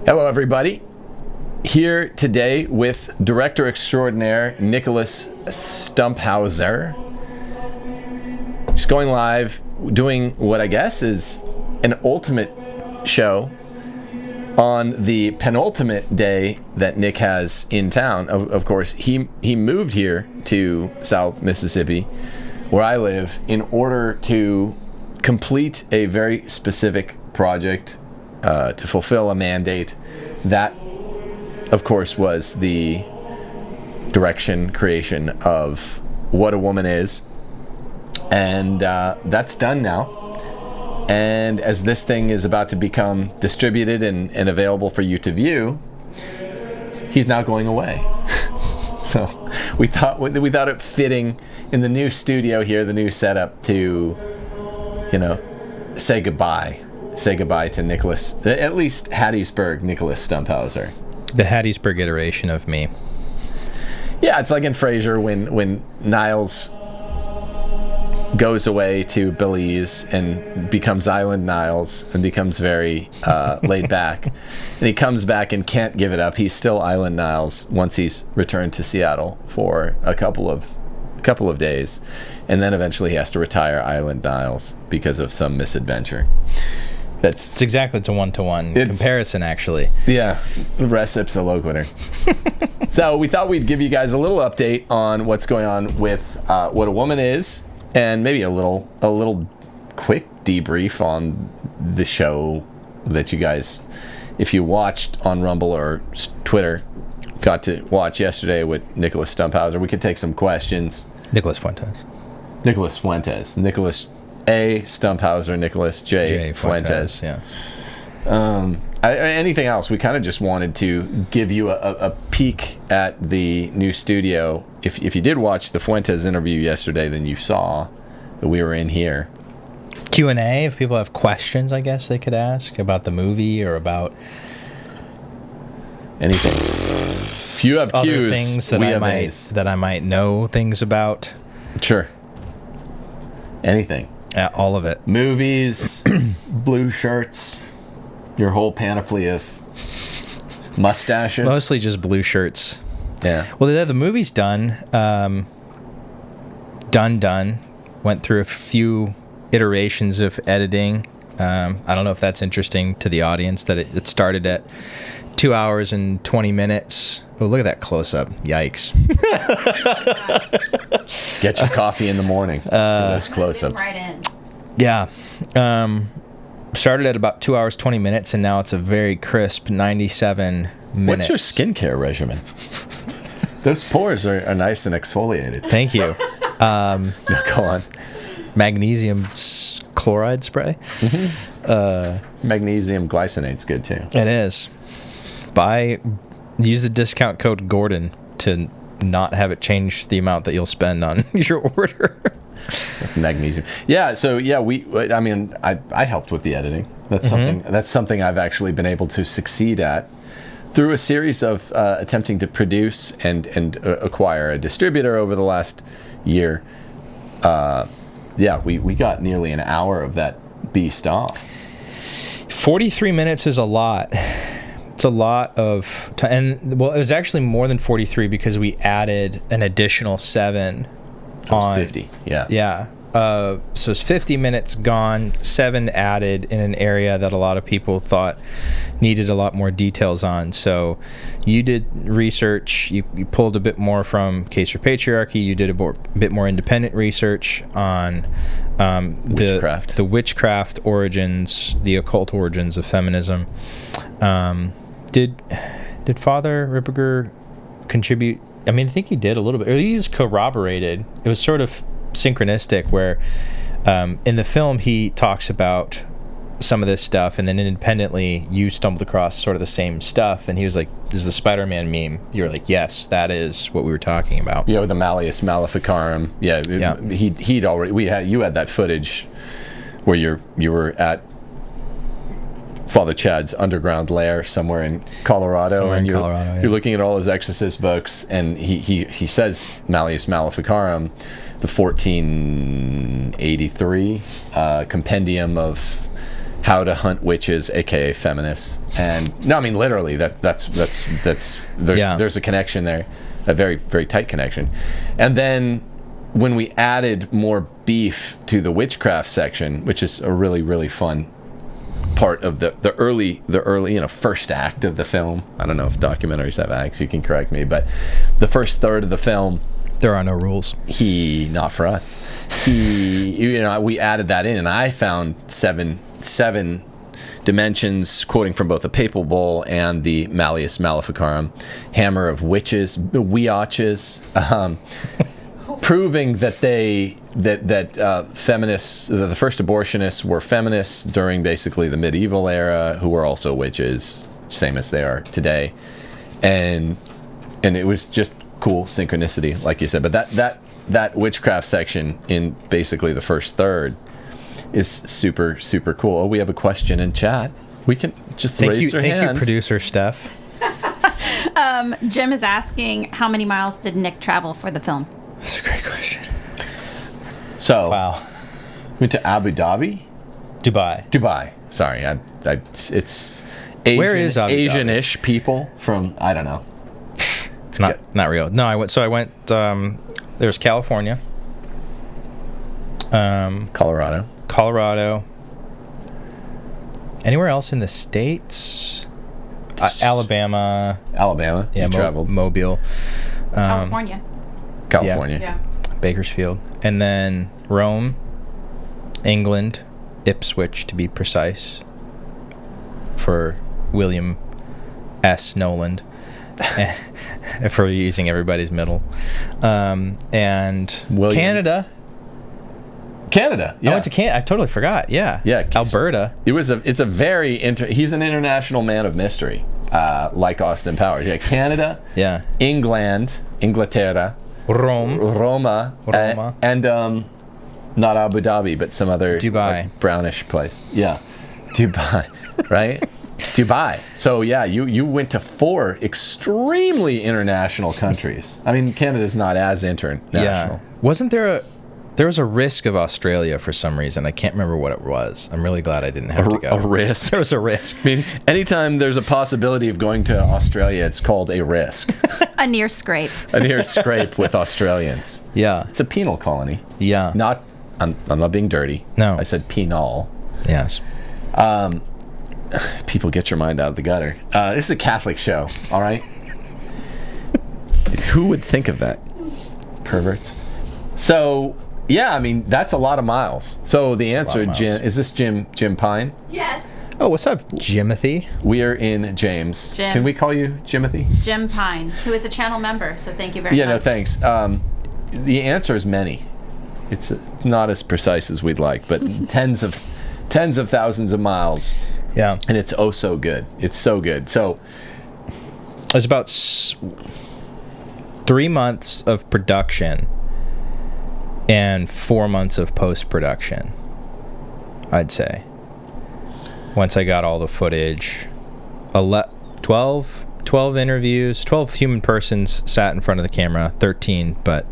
Hello, everybody. Here today with director extraordinaire Nicholas Stumphauzer. Just going live, doing what I guess is an ultimate show on the penultimate day that Nick has in town. Of course, he moved here to South Mississippi, where I live, in order to complete a very specific project to fulfill a mandate. That, of course, was the creation of What a Woman Is. And that's done now. And as this thing is about to become distributed and available for you to view, he's now going away. So we thought it fitting in the new studio here, the new setup, to, say goodbye. Say goodbye to Nicholas, at least Hattiesburg Nicholas Stumphauzer. The Hattiesburg iteration of me. Yeah, it's like in Frasier when Niles goes away to Belize and becomes Island Niles and becomes very laid back. And he comes back and can't give it up. He's still Island Niles once he's returned to Seattle for a couple of days. And then eventually he has to retire Island Niles because of some misadventure. It's a one-to-one comparison, actually. Yeah, res ipsa loquitur. So we thought we'd give you guys a little update on what's going on with What a Woman Is, and maybe a little quick debrief on the show that you guys, if you watched on Rumble or Twitter, got to watch yesterday with Nicholas Stumphauzer. We could take some questions. Nicholas Fuentes. Nicholas A. Stumphauzer, Nicholas J. Fuentes. Yes. Anything else? We kind of just wanted to give you a peek at the new studio. If you did watch the Fuentes interview yesterday, then you saw that we were in here. Q&A, if people have questions, I guess they could ask about the movie or about anything. If you have other cues, things that I might know things about. Sure. Anything. All of it. Movies, blue shirts, your whole panoply of mustaches. Mostly just blue shirts. Yeah. Well, the movie's done. Done. Went through a few iterations of editing. I don't know if that's interesting to the audience, that it started at 2 hours and 20 minutes. Oh, look at that close-up. Yikes. Get your coffee in the morning. Those close-ups. Right in. Yeah. Started at about 2 hours, 20 minutes, and now it's a very crisp 97 minutes. What's your skincare regimen? Those pores are nice and exfoliated. Thank you. No, go on. Magnesium chloride spray. Mm-hmm. Magnesium glycinate's good, too. It is. Use the discount code Gordon to not have it change the amount that you'll spend on your order. Magnesium. Yeah, so yeah, I helped with the editing. That's something I've actually been able to succeed at through a series of attempting to produce and acquire a distributor over the last year. We got nearly an hour of that beast off. 43 minutes is a lot. It's a lot of time. And, well, it was actually more than 43 because we added an additional 7 on 50. Yeah. Yeah. So it's 50 minutes gone, 7 added in an area that a lot of people thought needed a lot more details on. So you did research, you pulled a bit more from Case for Patriarchy, you did a bit more independent research on the witchcraft origins, the occult origins of feminism. Did Father Ripperger contribute? I mean, I think he did a little bit. Or he just corroborated. It was sort of synchronistic where in the film he talks about some of this stuff, and then independently you stumbled across sort of the same stuff, and he was like, this is the Spider-Man meme. You're like, yes, that is what we were talking about. Yeah, with the Malleus Maleficarum. Yeah. He'd already, you had that footage where you were at Father Chad's underground lair somewhere in Colorado, you're looking at all his exorcist books, and he says Malleus Maleficarum, the 1483 compendium of how to hunt witches, aka feminists. And no, I mean literally. That's there's a connection there, a very very tight connection. And then when we added more beef to the witchcraft section, which is a really really fun part of the early first act of the film. I don't know if documentaries have acts, you can correct me, but the first third of the film, there are no rules. Not for us. We added that in, and I found seven dimensions, quoting from both the Papal Bull and the Malleus Maleficarum, Hammer of Witches, the Weotches, proving that feminists, the first abortionists were feminists during basically the medieval era, who were also witches, same as they are today, and it was just cool synchronicity, like you said. But that witchcraft section in basically the first third is super super cool. Oh, we have a question in chat. We can just raise your hands. Thank you, producer Steph. Jim is asking, how many miles did Nick travel for the film? That's a great question. So, Wow. went to Abu Dhabi? Dubai. Sorry, it's Asian, Where is Abu Dhabi? Asian-ish people from, I don't know. It's not real. No, I went, there's California. Colorado. Anywhere else in the States? Alabama. Yeah, you traveled. Mobile. California. California. Yeah. Bakersfield. And then Rome, England, Ipswich to be precise, for William S. Noland, for using everybody's middle. And William. Canada. Yeah. I went to Canada. I totally forgot. Yeah. Alberta. It's a very he's an international man of mystery, like Austin Powers. Yeah, Canada. Yeah. Inglaterra. Roma. And not Abu Dhabi, but some other Dubai, like, brownish place. Yeah, Dubai, right? Dubai. So yeah, you went to 4 extremely international countries. I mean, Canada's not as international. Yeah. Wasn't there was a risk of Australia for some reason. I can't remember what it was. I'm really glad I didn't have to go. A risk? There was a risk. I mean, anytime there's a possibility of going to Australia, it's called a risk. A near scrape. A near scrape with Australians. Yeah. It's a penal colony. Yeah. I'm not being dirty. No. I said penal. Yes. People, get your mind out of the gutter. This is a Catholic show, all right? Who would think of that? Perverts. So, yeah, I mean, that's a lot of miles. So the answer, Jim, is this Jim Pine? Yes. Oh, what's up, Jimothy? We are in James. Jim. Can we call you Jimothy? Jim Pine, who is a channel member, so thank you very much. Yeah, no, thanks. The answer is many. It's not as precise as we'd like, but tens of thousands of miles. Yeah. And it's oh so good. It's so good. So it's about 3 months of production and 4 months of post-production, I'd say. Once I got all the footage, 12 interviews, 12 human persons sat in front of the camera, 13, but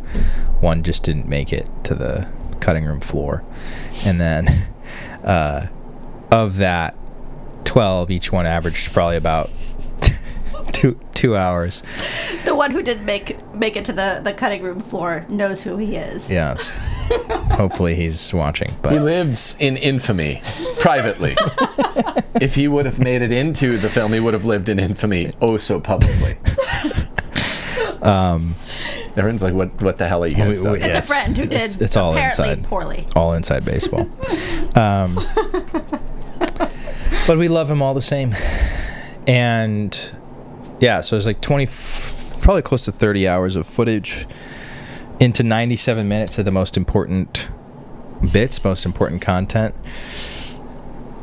one just didn't make it to the cutting room floor. And then of that 12, each one averaged probably about 2 hours. The one who didn't make it to the cutting room floor knows who he is. Yes. Hopefully he's watching. But he lives in infamy privately. If he would have made it into the film, he would have lived in infamy oh so publicly. Everyone's like, what the hell are you guys doing? It's a friend who did it's all apparently inside. Poorly. All inside baseball. But we love him all the same. And yeah, so it's like probably close to 30 hours of footage into 97 minutes of the most important bits, most important content.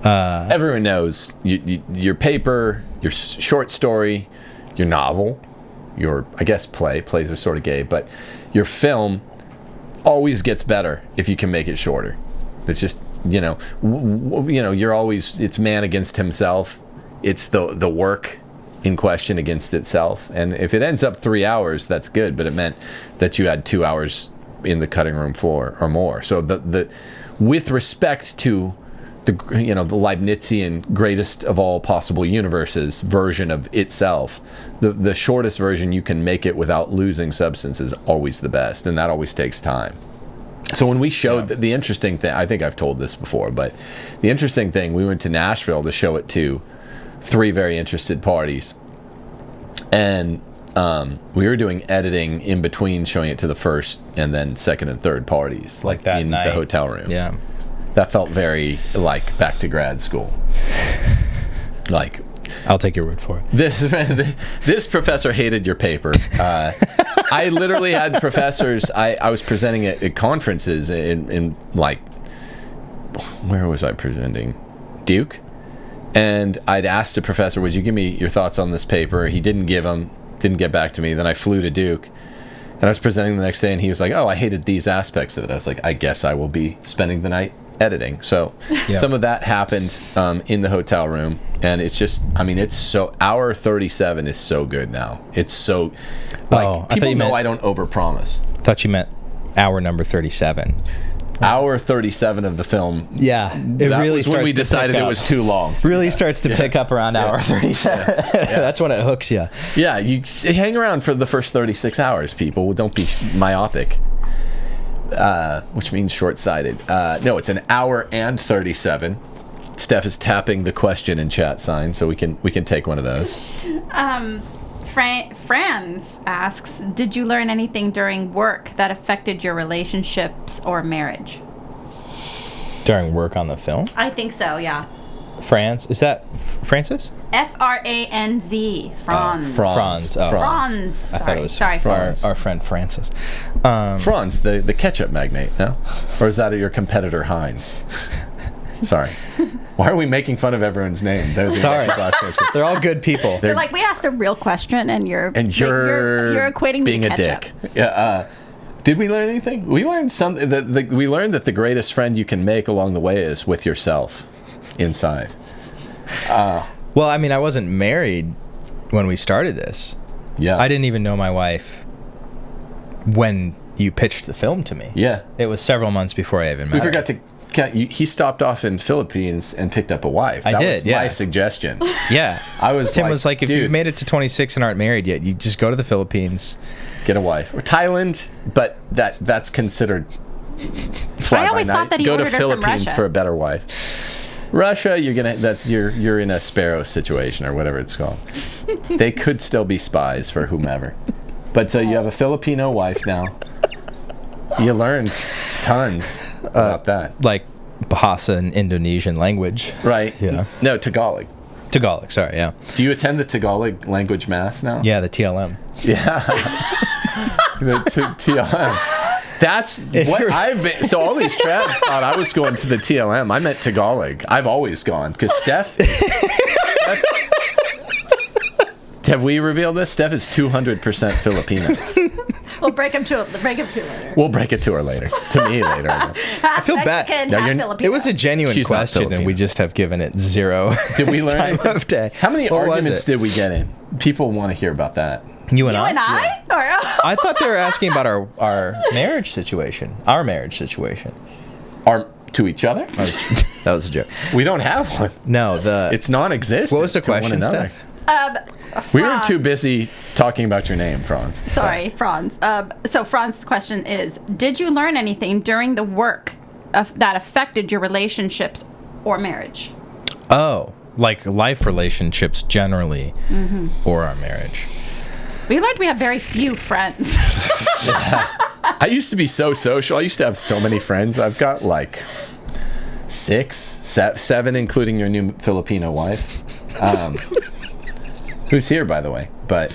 Everyone knows your paper, your short story, your novel, your, I guess, plays are sort of gay, but your film always gets better if you can make it shorter. It's just, you're always, it's man against himself. It's the work in question against itself. And if it ends up 3 hours, that's good, but it meant that you had 2 hours in the cutting room floor or more. So with respect to the Leibnizian greatest of all possible universes version of itself, the shortest version you can make it without losing substance is always the best, and that always takes time. So when we showed the interesting thing, I think I've told this before, but the interesting thing, we went to Nashville to show it to 3 very interested parties, and we were doing editing in between showing it to the first and then second and third parties, like that in night. the hotel room. Yeah. That felt very like back to grad school. Like, I'll take your word for it. this professor hated your paper. I literally had professors. I was presenting at conferences in like, where was I presenting? Duke. And I'd asked a professor, would you give me your thoughts on this paper? He didn't give them, didn't get back to me. Then I flew to Duke, and I was presenting the next day, and he was like, oh, I hated these aspects of it. I was like, I guess I will be spending the night editing. So some of that happened in the hotel room, and it's just, I mean, it's so, hour 37 is so good now. It's so, like, people know I don't overpromise. I thought you meant hour number 37. Hour 37 of the film. Yeah, It really was when we decided it was too long. Really starts to pick up around hour 37. That's when it hooks you. Yeah, you hang around for the first 36 hours, people. Don't be myopic, which means short-sighted. No, it's an hour and 37. Steph is tapping the question in chat sign, so we can take one of those. Franz asks, did you learn anything during work that affected your relationships or marriage? During work on the film? I think so, yeah. Franz? Is that Francis? F-R-A-N-Z. Franz. Franz. Oh. Franz. I thought it was Franz. our friend Francis. Franz, the ketchup magnate, no? Or is that your competitor Heinz? Sorry. Why are we making fun of everyone's name? Sorry. They're all good people. They're like, we asked a real question, and you're equating being me a to ketchup. dick. Yeah. Did we learn anything? We learned something. We learned that the greatest friend you can make along the way is with yourself inside. Well, I mean, I wasn't married when we started this. Yeah. I didn't even know my wife when you pitched the film to me. Yeah. It was several months before I even married. We forgot to. He stopped off in Philippines and picked up a wife. That was my suggestion. Yeah. Tim was like, if you've made it to 26 and aren't married yet, you just go to the Philippines. Get a wife. Or Thailand, but that's considered fly I always by thought night. that he go to ordered her from Philippines Russia. for a better wife. Russia, you're in a sparrow situation or whatever it's called. They could still be spies for whomever. But so you have a Filipino wife now. You learned tons about that. Like Bahasa and Indonesian language. Right. Yeah. No, Tagalog. Tagalog, sorry, yeah. Do you attend the Tagalog language mass now? Yeah, the TLM. Yeah. The TLM. That's what I've been. So all these travs thought I was going to the TLM. I meant Tagalog. I've always gone because Steph have we revealed this? Steph is 200% Filipino. We'll break him to it later. We'll break it to her later. To me later. I feel bad. No, It was a genuine She's not question, and we Filipino. just have given it zero. Did we learn time anything? of day? How many What was arguments it? did we get in? People want to hear about that. You and You I? and I? Or, I thought they were asking about our marriage situation. Our marriage situation. To each other? That was a joke. We don't have one. No, It's non-existent. what was the to one question, another. Steph? We were too busy talking about your name, Franz. Sorry, Franz. So Franz's question is, did you learn anything during the work that affected your relationships or marriage? Oh, like life relationships generally, or our marriage. We learned we have very few friends. I used to be so social. I used to have so many friends. I've got like 7, including your new Filipino wife. Who's here, by the way? But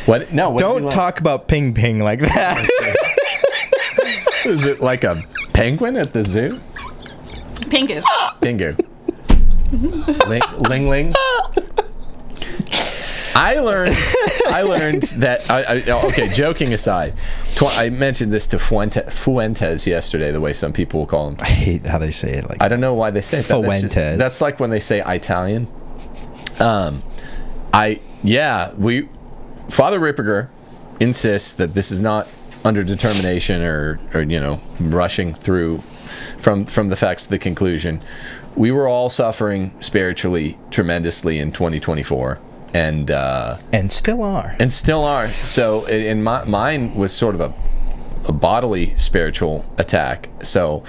what? No, what Don't talk about Ping Ping like that. Is it like a penguin at the zoo? Pingu. Pingu. Ling Ling. I learned that. Okay, joking aside, I mentioned this to Fuentes yesterday. The way some people will call him. I hate how they say it. Like I don't know why they say it. Fuentes. That's like when they say Italian. Father Ripperger insists that this is not under determination or rushing through from the facts to the conclusion. We were all suffering spiritually tremendously in 2024. And still are. So, and mine was sort of a bodily spiritual attack. So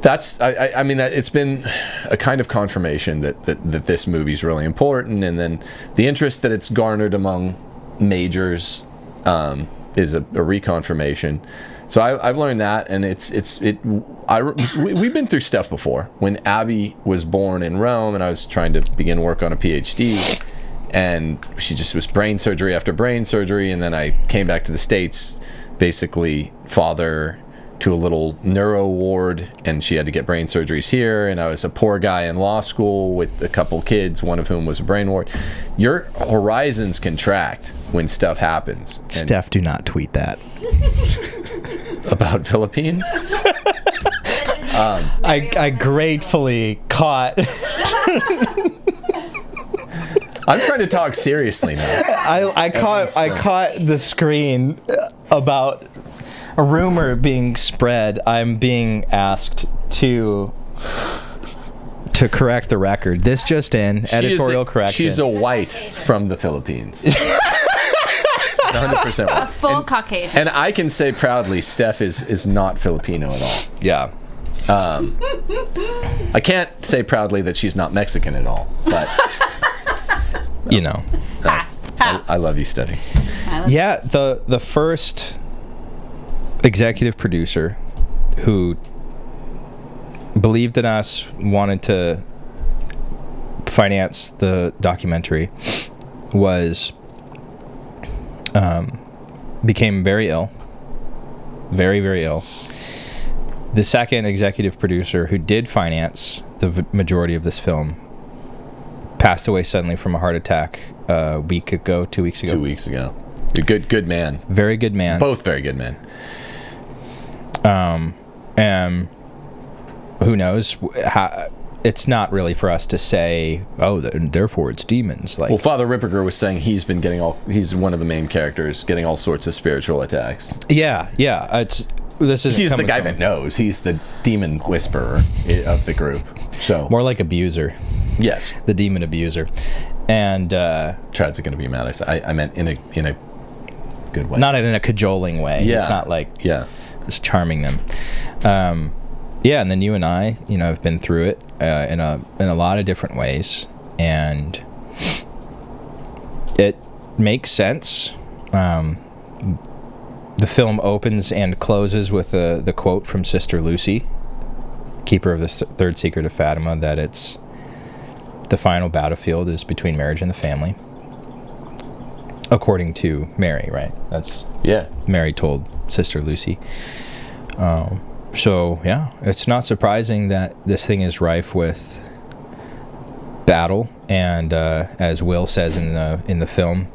that's, I mean, that it's been a kind of confirmation that this movie's really important. And then the interest that it's garnered among majors is a reconfirmation. So I've learned that, and we've been through stuff before. When Abby was born in Rome, and I was trying to begin work on a PhD, and she just was brain surgery after brain surgery, and then I came back to the States, basically father to a little neuro ward, and she had to get brain surgeries here, and I was a poor guy in law school with a couple kids, one of whom was a brain ward. Your horizons contract when stuff happens. Steph, do not tweet that. About Philippines? I gratefully caught. I'm trying to talk seriously now. I caught the screen about a rumor being spread. I'm being asked to correct the record. This just in, editorial correction. She's a white from the Philippines. 100% white. A full Caucasian. And I can say proudly, Steph is not Filipino at all. Yeah. I can't say proudly that she's not Mexican at all, but I love you, Steffi. Yeah, the first executive producer who believed in us, wanted to finance the documentary, became very ill. Very, very ill. The second executive producer who did finance the majority of this film passed away suddenly from a heart attack a week ago, 2 weeks ago. 2 weeks ago. You're good man. Very good man. Both very good men. And who knows? It's not really for us to say, oh, therefore it's demons. Well, Father Ripperger was saying he's one of the main characters, getting all sorts of spiritual attacks. Yeah. He's the guy that knows. He's the demon whisperer of the group. So more like abuser. Yes, the demon abuser. And Chad's going to be mad. I meant in a good way, not in a cajoling way. Yeah. It's not like just charming them. And then you and I, have been through it in a lot of different ways, and it makes sense. The film opens and closes with the quote from Sister Lucy, keeper of the third secret of Fatima, that it's the final battlefield is between marriage and the family, according to Mary, right? Mary told Sister Lucy. So it's not surprising that this thing is rife with battle, and as Will says in the film,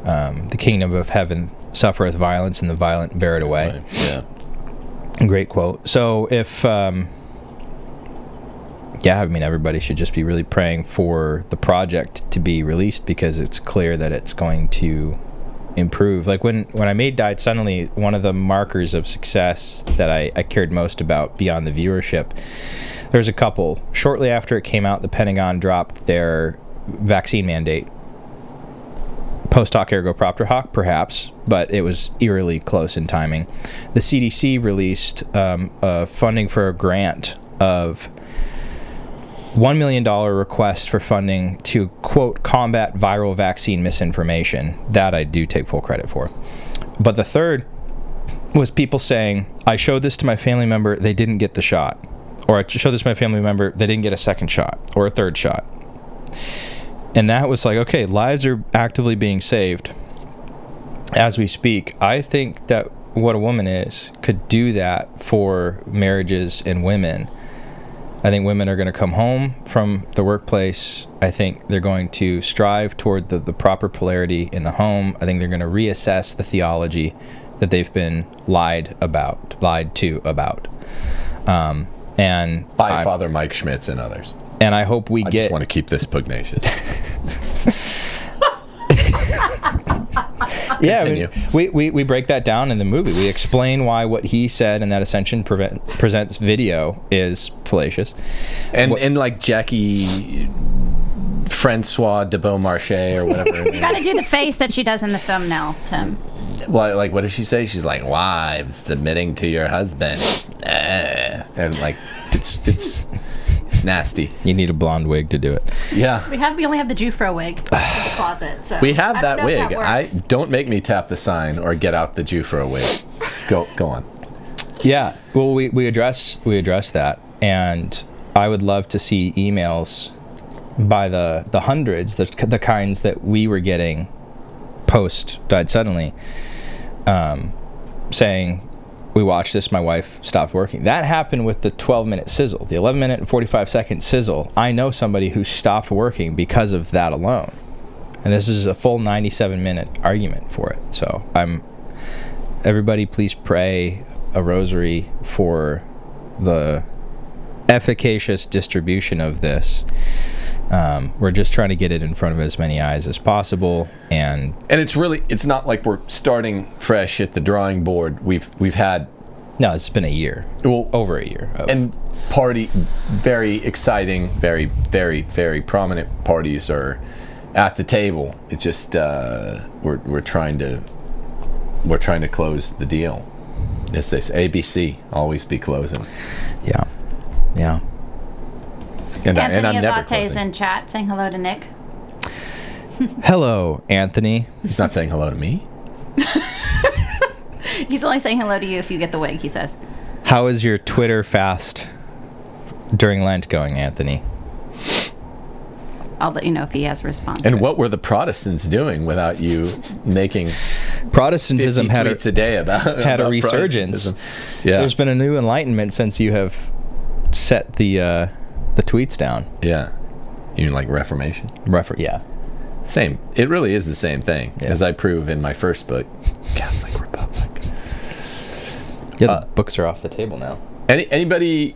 the kingdom of heaven suffereth violence, and the violent bear it away. Right. Yeah. Great quote. So if everybody should just be really praying for the project to be released, because it's clear that it's going to improve. Like when I Maid Died, suddenly one of the markers of success that I cared most about beyond the viewership, there's a couple. Shortly after it came out, the Pentagon dropped their vaccine mandate. Post hoc ergo propter hoc, perhaps, but it was eerily close in timing. The CDC released funding for a grant of $1 million request for funding to, quote, combat viral vaccine misinformation. That I do take full credit for. But the third was people saying, I showed this to my family member, they didn't get the shot. Or I showed this to my family member, they didn't get a second shot or a third shot. And that was like, okay, lives are actively being saved as we speak. I think that What a Woman Is could do that for marriages and women. I think women are going to come home from the workplace. I think they're going to strive toward the proper polarity in the home. I think they're going to reassess the theology that they've been lied to about. And by Father Mike Schmitz and others. And I hope I just want to keep this pugnacious. Continue. We break that down in the movie. We explain why what he said in that Ascension Presents video is fallacious. And like Jackie Francois de Beaumarchais or whatever. You got to do the face that she does in the thumbnail, Tim. Well, like, what does she say? She's like, wives submitting to your husband. And like, it's nasty. You need a blonde wig to do it. Yeah. We only have the Jufro wig in the closet. So We have that wig. That Don't make me tap the sign or get out the Jufro wig. Go on. Yeah. Well, we address that, and I would love to see emails by the hundreds, the kinds that we were getting post Died Suddenly, saying, we watched this, my wife stopped working. That happened with the 12-minute sizzle, the 11-minute and 45-second sizzle. I know somebody who stopped working because of that alone. And this is a full 97-minute argument for it. So everybody please pray a rosary for the efficacious distribution of this. We're just trying to get it in front of as many eyes as possible, and it's not like we're starting fresh at the drawing board. We've had it's been a year, over a year, and very exciting, very very very prominent parties are at the table. It's just we're trying to close the deal. As they say, ABC always be closing. Yeah. And I'm Anthony never Abate is closing. in chat saying hello to Nick. Hello, Anthony. He's not saying hello to me. He's only saying hello to you if you get the wig, he says. How is your Twitter fast during Lent going, Anthony? I'll let you know if he has a response. And what were the Protestants doing without you making Protestantism 50 had tweets a day about a resurgence. Protestantism? Yeah. There's been a new enlightenment since you have set the tweets down. Yeah. You mean like Reformation? Yeah. Same. It really is the same thing, Yeah. as I prove in my first book, Catholic Republic. Yeah, the books are off the table now. Anybody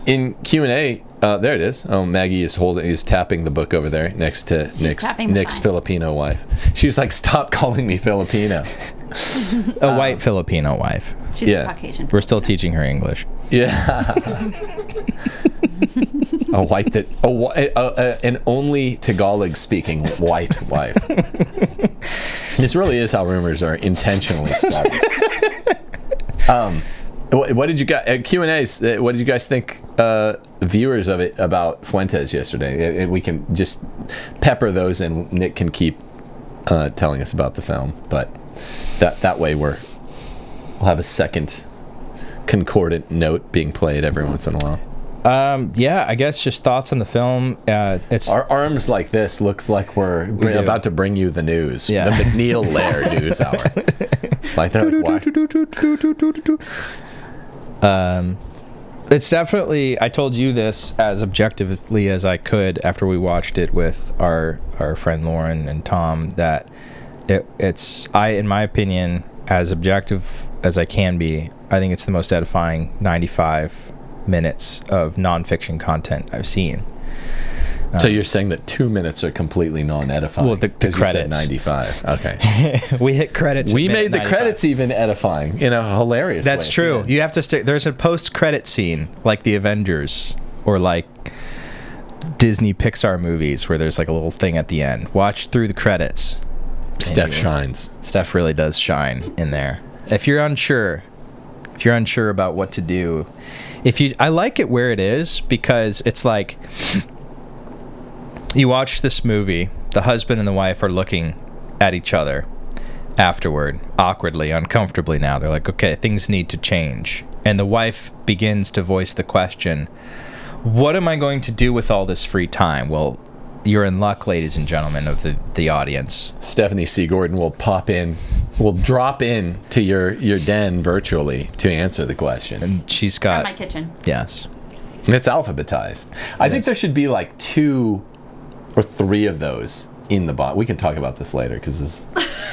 in Q&A? There it is. Oh, Maggie is tapping the book over there next to tapping the Nick's sign. Filipino wife. She's like, stop calling me Filipino. A white Filipino wife. She's yeah. a Caucasian. We're still teaching her English. Yeah. An only Tagalog speaking white wife. This really is how rumors are intentionally started. What did you guys Q&As? What did you guys think, viewers of it, about Fuentes yesterday? We can just pepper those, and Nick can keep telling us about the film. But that way we'll have a second concordant note being played every once in a while. Yeah, I guess just thoughts on the film. It's Our arms like this looks like we're do. about to bring you the news. Yeah. The McNeil Lair News Hour. Like that. It's definitely, I told you this as objectively as I could after we watched it with our friend Lauren and Tom, that it's in my opinion, as objective as I can be, I think it's the most edifying 95 minutes of nonfiction content I've seen. So you're saying that 2 minutes are completely non-edifying? Well, the 'cause you said credits. 95. Okay. We hit credits. We at made the 95. credits even edifying in a hilarious way. That's true. You have to stick. There's a post-credit scene like the Avengers or like Disney Pixar movies where there's like a little thing at the end. Watch through the credits. Steph And shines. Steph really does shine in there. If you're unsure about what to do, I like it where it is, because it's like you watch this movie, the husband and the wife are looking at each other afterward, awkwardly, uncomfortably now. They're like, okay, things need to change. And the wife begins to voice the question, what am I going to do with all this free time? Well, you're in luck, ladies and gentlemen of the audience. Stephanie C. Gordon will drop in to your den virtually to answer the question. And she's From got... my kitchen. Yes. And it's alphabetized. I think there should be like 2 or 3 of those in the bot. We can talk about this later, because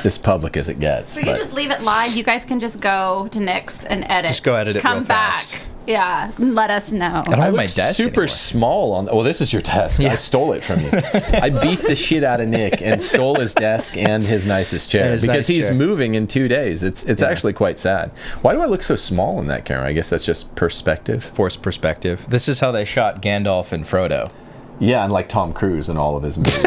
this public as it gets. We can just leave it live. You guys can just go to Nick's and edit. Just go edit it Come real back fast. Yeah, let us know. I don't have my look desk super anymore. small on. Well, this is your desk. I stole it from you. I beat the shit out of Nick and stole his desk and his nicest chair And his because nice he's chair. moving in 2 days. It's actually quite sad. Why do I look so small in that camera? I guess that's just perspective. Forced perspective. This is how they shot Gandalf and Frodo. Yeah, and like Tom Cruise in all of his movies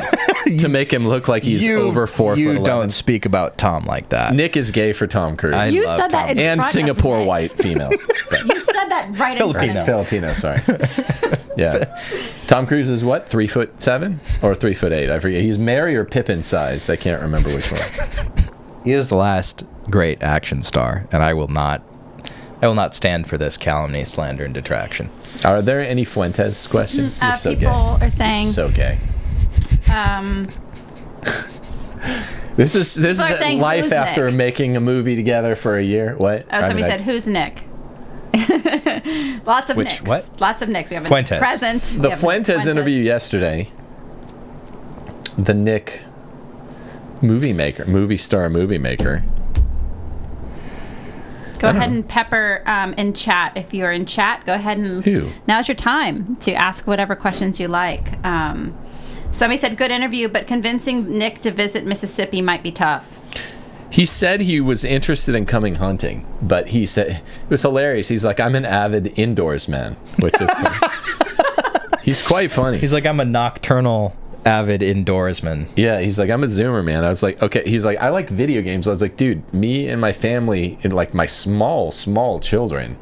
to make him look like he's over 4 You foot 11. don't speak about Tom like that. Nick is gay for Tom Cruise You love said that Tom. in and front Singapore of Nick. white females. You said that right in front of me. Filipino, sorry. Yeah. Tom Cruise is what, 3'7" or 3'8"? I forget. He's Mary or Pippin sized. I can't remember which one. He is the last great action star, and I will not stand for this calumny, slander, and detraction. Are there any Fuentes questions? You're so People gay. are saying, You're so gay. This is People are saying, life who's after Nick? making a movie together for a year. What? oh, somebody said, who's Nick? Lots of Which- Nicks. what? Lots of Nicks. We have a Fuentes. present. We the have a Fuentes interview yesterday. The Nick movie star movie maker. Go ahead and pepper in chat. If you're in chat, go ahead and Who? now's your time to ask whatever questions you like. Somebody said, good interview, but convincing Nick to visit Mississippi might be tough. He said he was interested in coming hunting, but he said it was hilarious. He's like, I'm an avid indoors man, which is he's quite funny. He's like, I'm a nocturnal avid indoorsman. Yeah, he's like, I'm a Zoomer man. I was like, okay. He's like, I like video games. I was like, dude, me and my family and like my small children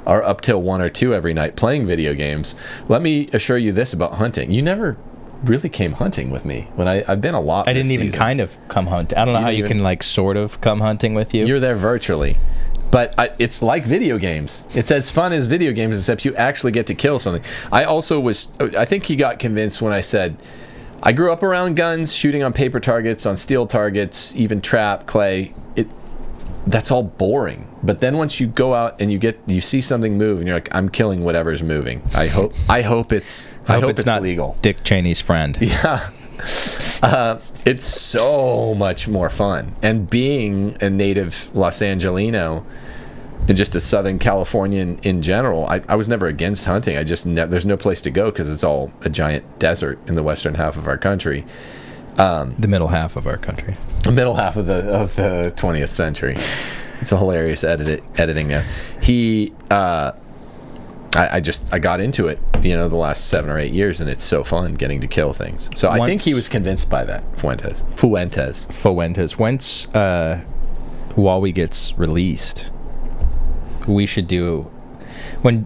are up till 1 or 2 every night playing video games. Let me assure you this about hunting. You never really came hunting with me when I've been a lot. I this didn't even season. kind of come hunting. I don't know You how didn't you even- can like sort of come hunting with you. You're there virtually. But it's like video games. It's as fun as video games, except you actually get to kill something. I think he got convinced when I said, I grew up around guns, shooting on paper targets, on steel targets, even trap, clay. That's all boring. But then once you go out and you see something move, and you're like, I'm killing whatever's moving. I hope it's not legal. Dick Cheney's friend. Yeah. It's so much more fun. And being a native Los Angelino and just a Southern Californian in general, I was never against hunting. I just there's no place to go because it's all a giant desert in the western half of our country. The middle half of our country. The middle half of the 20th century. It's a hilarious editing there. I got into it, the last 7 or 8 years, and it's so fun getting to kill things. So I think he was convinced by that. Fuentes. Once Huawei gets released, we should do when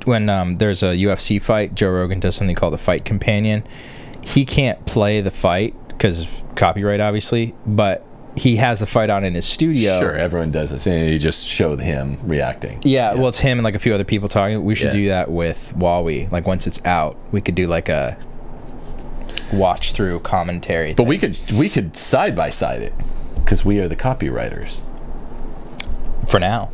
there's a UFC fight. Joe Rogan does something called the Fight Companion. He can't play the fight because of copyright, obviously, but he has the fight on in his studio. Sure, everyone does this, and you just show him reacting. Yeah, well, it's him and like a few other people talking. We should Yeah. do that with Huawei. Like once it's out, we could do like a watch through commentary. But thing. we could side by side it because we are the copywriters. For now.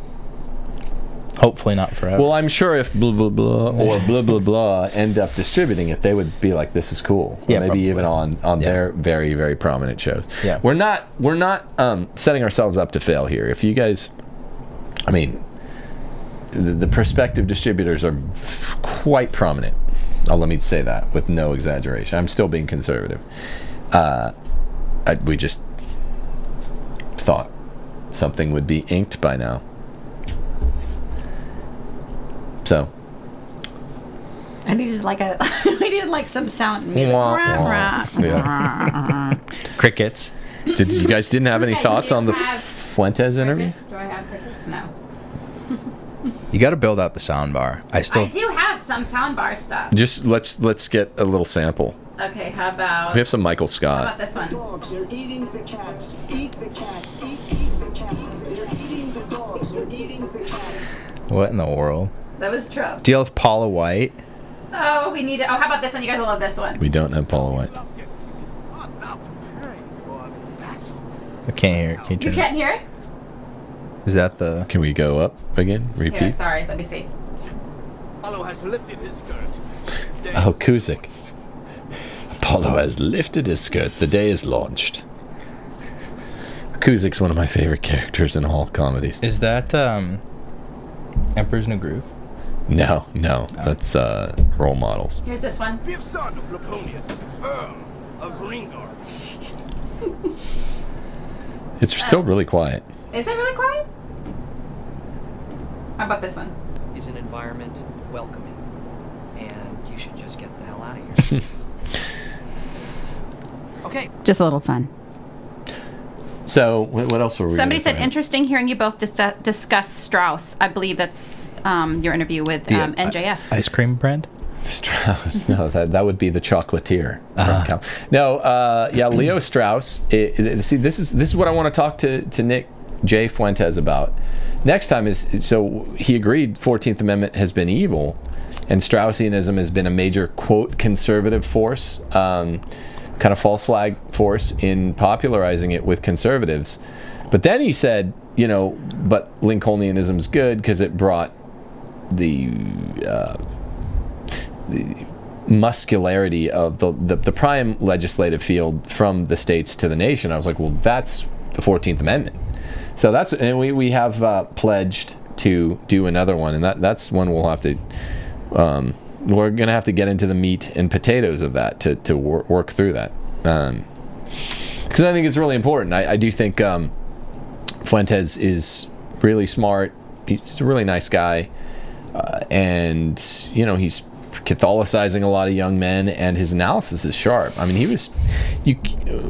Hopefully not forever. Well, I'm sure if blah blah blah or blah blah blah end up distributing it, they would be like, "This is cool." Or Yeah, maybe even probably. on their very very prominent shows. Yeah. we're not setting ourselves up to fail here. If you guys, I mean, the prospective distributors are quite prominent. Let me say that with no exaggeration. I'm still being conservative. We just thought something would be inked by now. So I needed like some sound music. Wah, Rah, wah. rah. Yeah. Crickets. Did you guys didn't have any Okay, thoughts do you on the have Fuentes interview? Crickets? Do I have crickets? No. You got to build out the sound bar. I do have some soundbar stuff. Just let's get a little sample. Okay, how about We have some Michael how Scott. about this one? Dogs, they're eating the cats. Eat the cat. Eat the cat. They're eating the dogs. They're eating the cats. What in the world? That was Trump. Do you have Paula White? Oh, we need it. Oh, how about this one? You guys will love this one. We don't have Paula White. I can't hear it. Can you You turn it? can't hear it? Is that the... Can we go up again? Here, Repeat. sorry. Let me see. Apollo has lifted his skirt. Oh, Kuzik. Apollo has lifted his skirt. The day is launched. Kuzik's one of my favorite characters in all comedies. Is that Emperor's New Groove? No, that's role models. Here's this one. Fifth son of Laponius, Earl of Ringar. It's still really quiet. Is it really quiet? How about this one? Is an environment welcoming, and you should just get the hell out of here. Okay. Just a little fun. So what else were we? Somebody gonna said, talk about? interesting hearing you both discuss Strauss. I believe that's your interview with NJF. Ice cream brand? Strauss. No, that would be the chocolatier. from Cal. No, yeah, Leo Strauss. See, this is what I want to talk to Nick J. Fuentes about. Next time so he agreed 14th Amendment has been evil, and Straussianism has been a major, quote, conservative force, kind of false flag force in popularizing it with conservatives. But then he said, but Lincolnianism's good because it brought the muscularity of the prime legislative field from the states to the nation. I was like, well, that's the 14th Amendment. So and we have pledged to do another one, and that's one we'll have to. We're going to have to get into the meat and potatoes of that to work through that, because I think it's really important. I do think Fuentes is really smart. He's a really nice guy, and he's Catholicizing a lot of young men, and his analysis is sharp. I mean,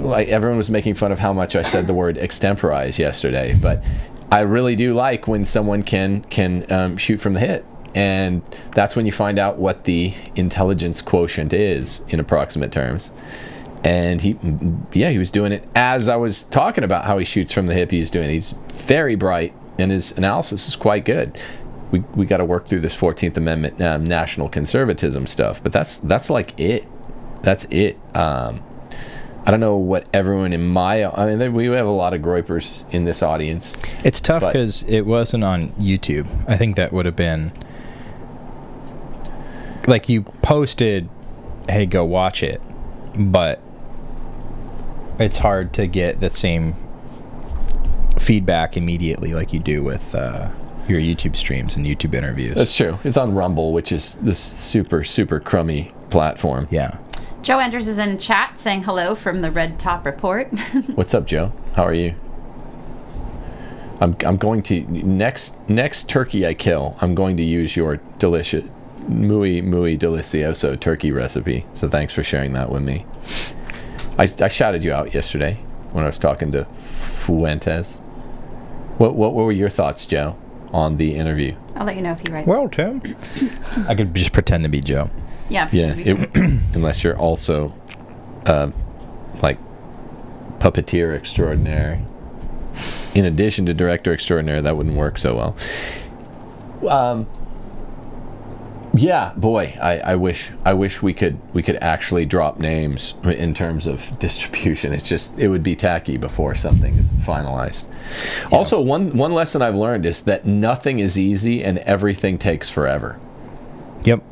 like everyone was making fun of how much I said the word extemporize yesterday, but I really do like when someone can shoot from the hip, and that's when you find out what the intelligence quotient is in approximate terms. And he was doing it as I was talking about how he shoots from the hip. He's very bright, and his analysis is quite good. We got to work through this 14th Amendment national conservatism stuff, but that's like it. That's it. I don't know what everyone we have a lot of groypers in this audience. It's tough because it wasn't on YouTube. I think that would have been like you posted, hey, go watch it, but it's hard to get the same feedback immediately like you do with your YouTube streams and YouTube interviews. That's true. It's on Rumble, which is this super, super crummy platform. Yeah. Joe Enders is in chat saying hello from the Red Top Report. What's up, Joe? How are you? I'm going to next turkey I kill, I'm going to use your delicious muy delicioso turkey recipe. So thanks for sharing that with me. I shouted you out yesterday when I was talking to Fuentes. What were your thoughts, Joe, on the interview? I'll let you know if he writes. Well, Tim, I could just pretend to be Joe. Yeah. Unless you're also like puppeteer extraordinaire. In addition to director extraordinaire, that wouldn't work so well. Yeah, boy, I wish we could actually drop names in terms of distribution. It would be tacky before something is finalized. Yeah. Also, one lesson I've learned is that nothing is easy and everything takes forever. Yep.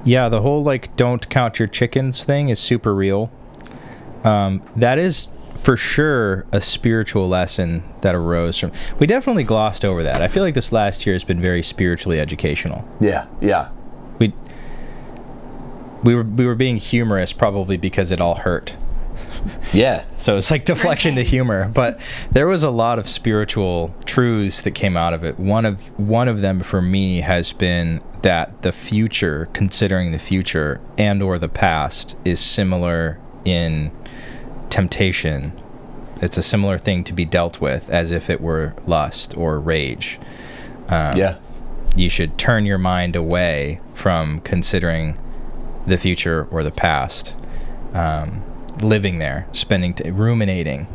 Yeah, the whole don't count your chickens thing is super real. That is for sure a spiritual lesson that arose from. We definitely glossed over that. I feel like this last year has been very spiritually educational. Yeah. We were being humorous probably because it all hurt. Yeah. So it's like deflection to humor, but there was a lot of spiritual truths that came out of it. One of them for me has been that the future, considering the future and or the past, is similar in temptation. It's a similar thing to be dealt with as if it were lust or rage. You should turn your mind away from considering the future or the past, living there, ruminating,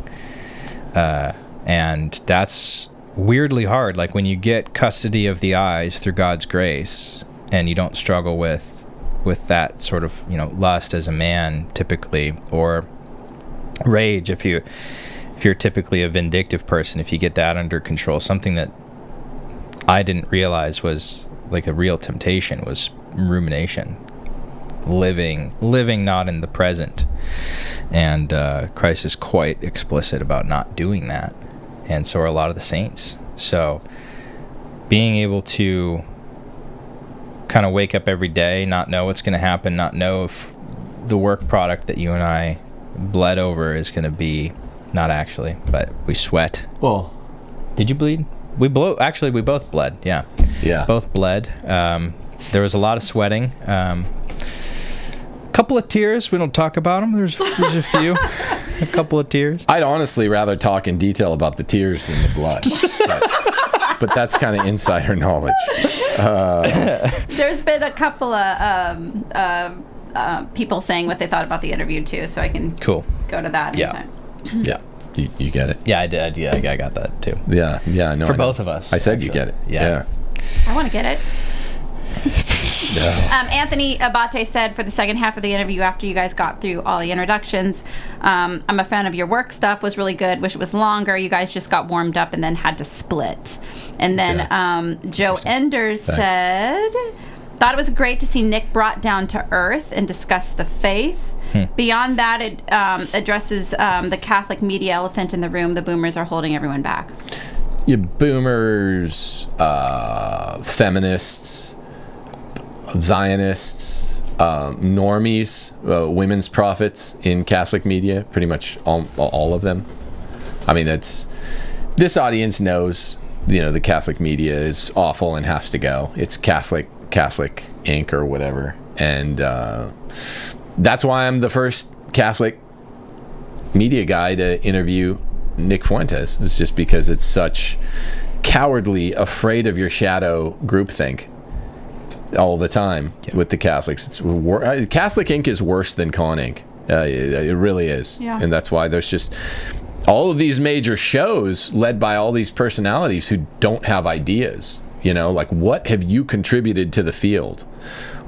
and that's weirdly hard. Like when you get custody of the eyes through God's grace, and you don't struggle with that sort of lust as a man typically, or rage if you're typically a vindictive person. If you get that under control, something that I didn't realize was like a real temptation was rumination, living not in the present. And Christ is quite explicit about not doing that, and so are a lot of the saints. So being able to kind of wake up every day, not know what's going to happen, not know if the work product that you and I bled over is going to be, not actually, but we sweat. Well, Did you bleed? We both bled. Yeah. yeah. Both bled. There was a lot of sweating. A couple of tears. We don't talk about them. There's a few. A couple of tears. I'd honestly rather talk in detail about the tears than the blood. but that's kind of insider knowledge. There's been a couple of people saying what they thought about the interview too, so I can Cool. go to that Yeah. anytime. Yeah. You get it. Yeah, I did. Yeah, I got that too. Yeah. Yeah. No, For I know. both of us, I said you actually. get it. Yeah. I want to get it. Yeah. Anthony Abate said for the second half of the interview, after you guys got through all the introductions, I'm a fan of your work stuff, was really good, wish it was longer. You guys just got warmed up and then had to split. And then Joe Enders said, thought it was great to see Nick brought down to earth and discuss the faith. Beyond that, it addresses the Catholic media elephant in the room. The boomers are holding everyone back. You boomers, feminists, Zionists, normies, women's prophets in Catholic media, pretty much all of them. I mean, this audience knows, the Catholic media is awful and has to go. It's Catholic Inc. or whatever. And that's why I'm the first Catholic media guy to interview Nick Fuentes. It's just because it's such cowardly, afraid of your shadow groupthink all the time with the Catholics. Catholic Inc. is worse than Con Inc. It really is. Yeah. And that's why there's just all of these major shows led by all these personalities who don't have ideas. Like, what have you contributed to the field?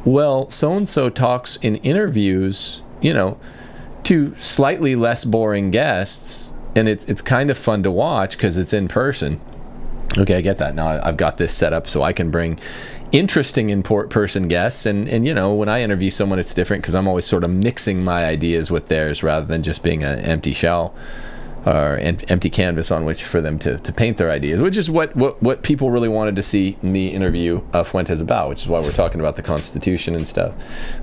Well, so-and-so talks in interviews, to slightly less boring guests, and it's kind of fun to watch because it's in person. Okay, I get that. Now I've got this set up so I can bring interesting in-person guests, and when I interview someone, it's different because I'm always sort of mixing my ideas with theirs rather than just being an empty shell or an empty canvas on which for them to paint their ideas, which is what people really wanted to see me interview Fuentes about, which is why we're talking about the Constitution and stuff.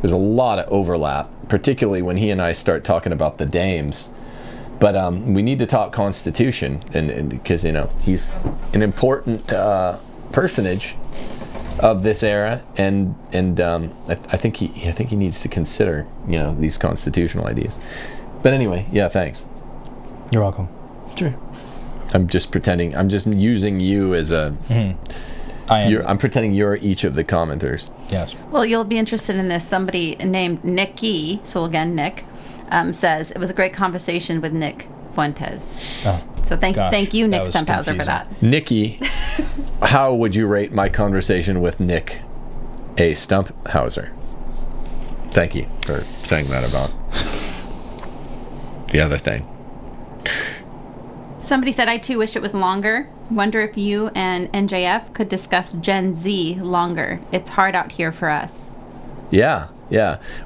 There's a lot of overlap, particularly when he and I start talking about the dames. But we need to talk Constitution, and because he's an important personage of this era, and I think he needs to consider these constitutional ideas. But anyway, yeah, thanks. You're welcome. Sure. I'm just pretending. I'm just using you as a. I'm pretending you're each of the commenters. Yes. Well, you'll be interested in this. Somebody named Nicky, so again, Nick, says it was a great conversation with Nick Fuentes. Oh. So thank you, Nick was Stumphauzer, confusing. for that. Nikki, how would you rate my conversation with Nick A. Stumphauser? Thank you for saying that about the other thing. Somebody said, I too wish it was longer. Wonder if you and NJF could discuss Gen Z longer. It's hard out here for us. Yeah.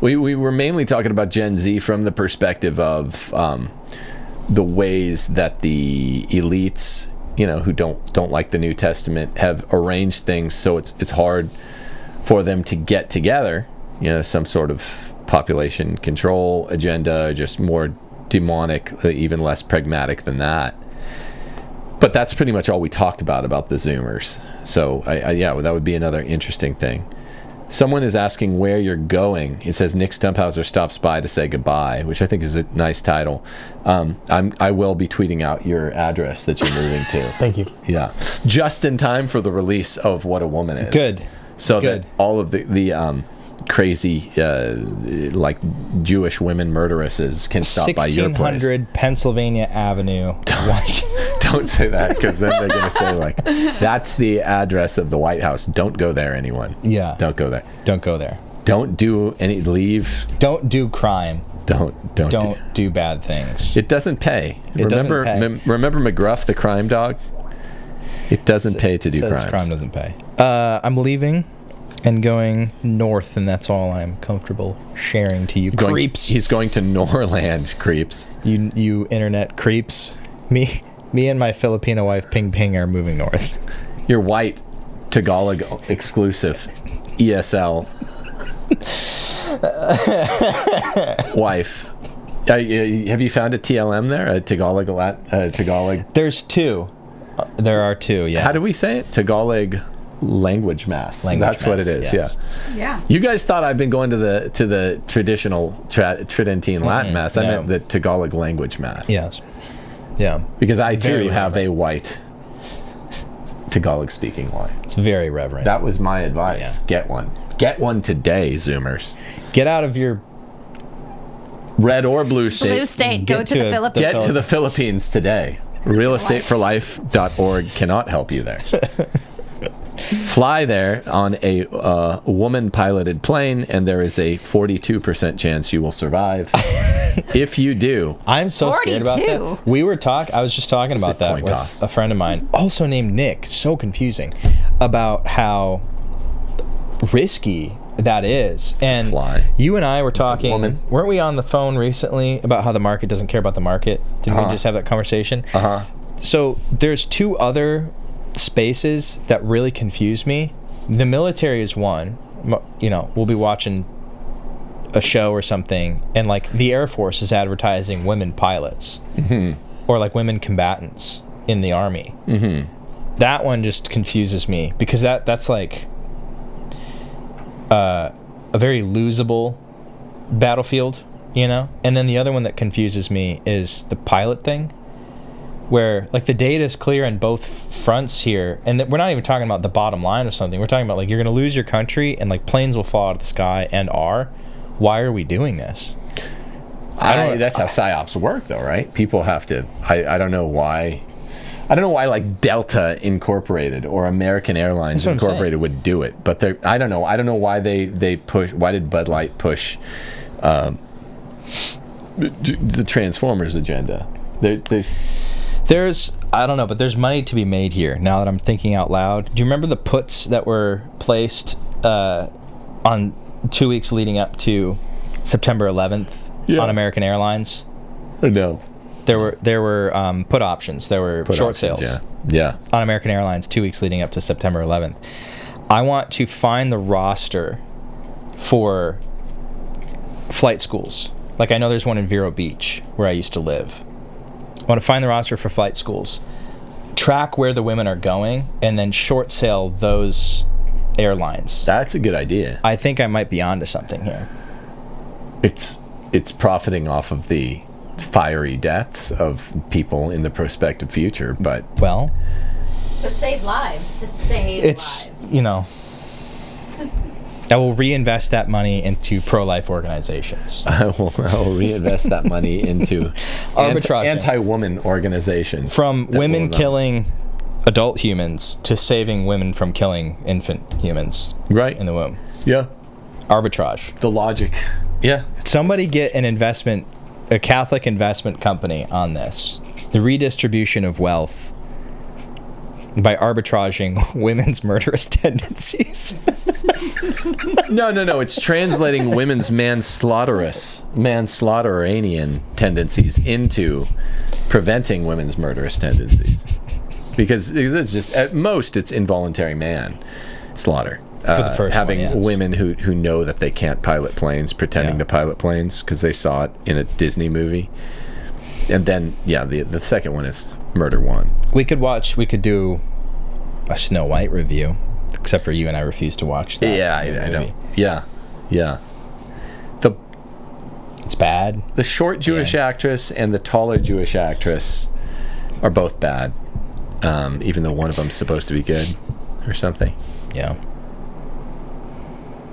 We were mainly talking about Gen Z from the perspective of the ways that the elites, who don't like the New Testament, have arranged things so it's hard for them to get together. Some sort of population control agenda, just more demonic, even less pragmatic than that. But that's pretty much all we talked about the Zoomers. So that would be another interesting thing. Someone is asking where you're going. It says Nick Stumphauser stops by to say goodbye, which I think is a nice title. I will be tweeting out your address that you're moving to. Thank you. Yeah, just in time for the release of What a Woman Is. Good. So Good. that all of the crazy like Jewish women murderesses can stop by your place. 1600 Pennsylvania Avenue. Don't say that, because then they're going to say, like, that's the address of the White House. Don't go there, anyone. Yeah. Don't go there. Don't go there. Don't do any leave. Don't do crime. Don't do bad things. It doesn't pay. It remember doesn't pay. Remember McGruff, the crime dog? It doesn't pay to do crimes. Crime doesn't pay. I'm leaving and going north, and that's all I'm comfortable sharing to you creeps. He's going to Norland, creeps. You internet creeps. Me and my Filipino wife Ping Ping are moving north. Your white Tagalog exclusive ESL wife. Have you found a TLM there? A Tagalog? There's two. There are two, yeah. How do we say it? Tagalog language mass. That's what it is. Yes. Yeah. You guys thought I've been going to the traditional Tridentine Latin mass. I meant the Tagalog language mass. Yes. Yeah. Because I too Very have a reverent. white Tagalog speaking wife. It's very reverent. That was my advice. Yeah. Get one. Get one today, Zoomers. Get out of your Red or blue state. Blue state. Go Get to to the a- Philippines. Get to the Philippines today. Realestateforlife.org cannot help you there. Fly there on a woman-piloted plane, and there is a 42% chance you will survive. If you do, I'm so scared about 42. that. I was just talking about that coin with toss. a friend of mine, also named Nick. So confusing about how risky that is. And fly. you and I were talking, woman. weren't we on the phone recently about how the market doesn't care about the market? Didn't we just have that conversation? So there's two other spaces that really confuse me. The military is one. We'll be watching a show or something, and like the Air Force is advertising women pilots or like women combatants in the Army. That one just confuses me because that's like a very losable battlefield, And then the other one that confuses me is the pilot thing, where like the data is clear on both fronts here, and we're not even talking about the bottom line of something. We're talking about like you're going to lose your country, and like planes will fall out of the sky and are. Why are we doing this? That's how psyops work, though, right? People have to. I don't know why. I don't know why like Delta Incorporated or American Airlines That's what I'm Incorporated would do it, but I don't know. I don't know why they push. Why did Bud Light push the Transformers agenda? There's I don't know, but there's money to be made here. Now that I'm thinking out loud, do you remember the puts that were placed on 2 weeks leading up to September 11th on American Airlines? No. There were put options. There were short sales. Yeah. On American Airlines 2 weeks leading up to September 11th. I want to find the roster for flight schools. Like I know there's one in Vero Beach where I used to live. I want to find the roster for flight schools, track where the women are going, and then short sale those airlines. That's a good idea. I think I might be onto something here. It's profiting off of the fiery deaths of people in the prospective future, but Well, To save lives. it's I will reinvest that money into pro-life organizations. I will reinvest that money into Arbitrage. anti-woman organizations. From that women will not- killing adult humans to saving women from killing infant humans right in the womb. Yeah, Arbitrage. the logic. Yeah, Somebody get a Catholic investment company on this. The redistribution of wealth by arbitraging women's murderous tendencies. no. It's translating women's manslaughteranian tendencies into preventing women's murderous tendencies, because it's just at most it's involuntary manslaughter. For the first having one, yes. women who know that they can't pilot planes pretending to pilot planes because they saw it in a Disney movie, and then the second one is murder one. We could do a Snow White review, except for you and I refuse to watch that. Yeah, I don't. Yeah. It's bad. The short Jewish actress and the taller Jewish actress are both bad, even though one of them's supposed to be good or something. Yeah.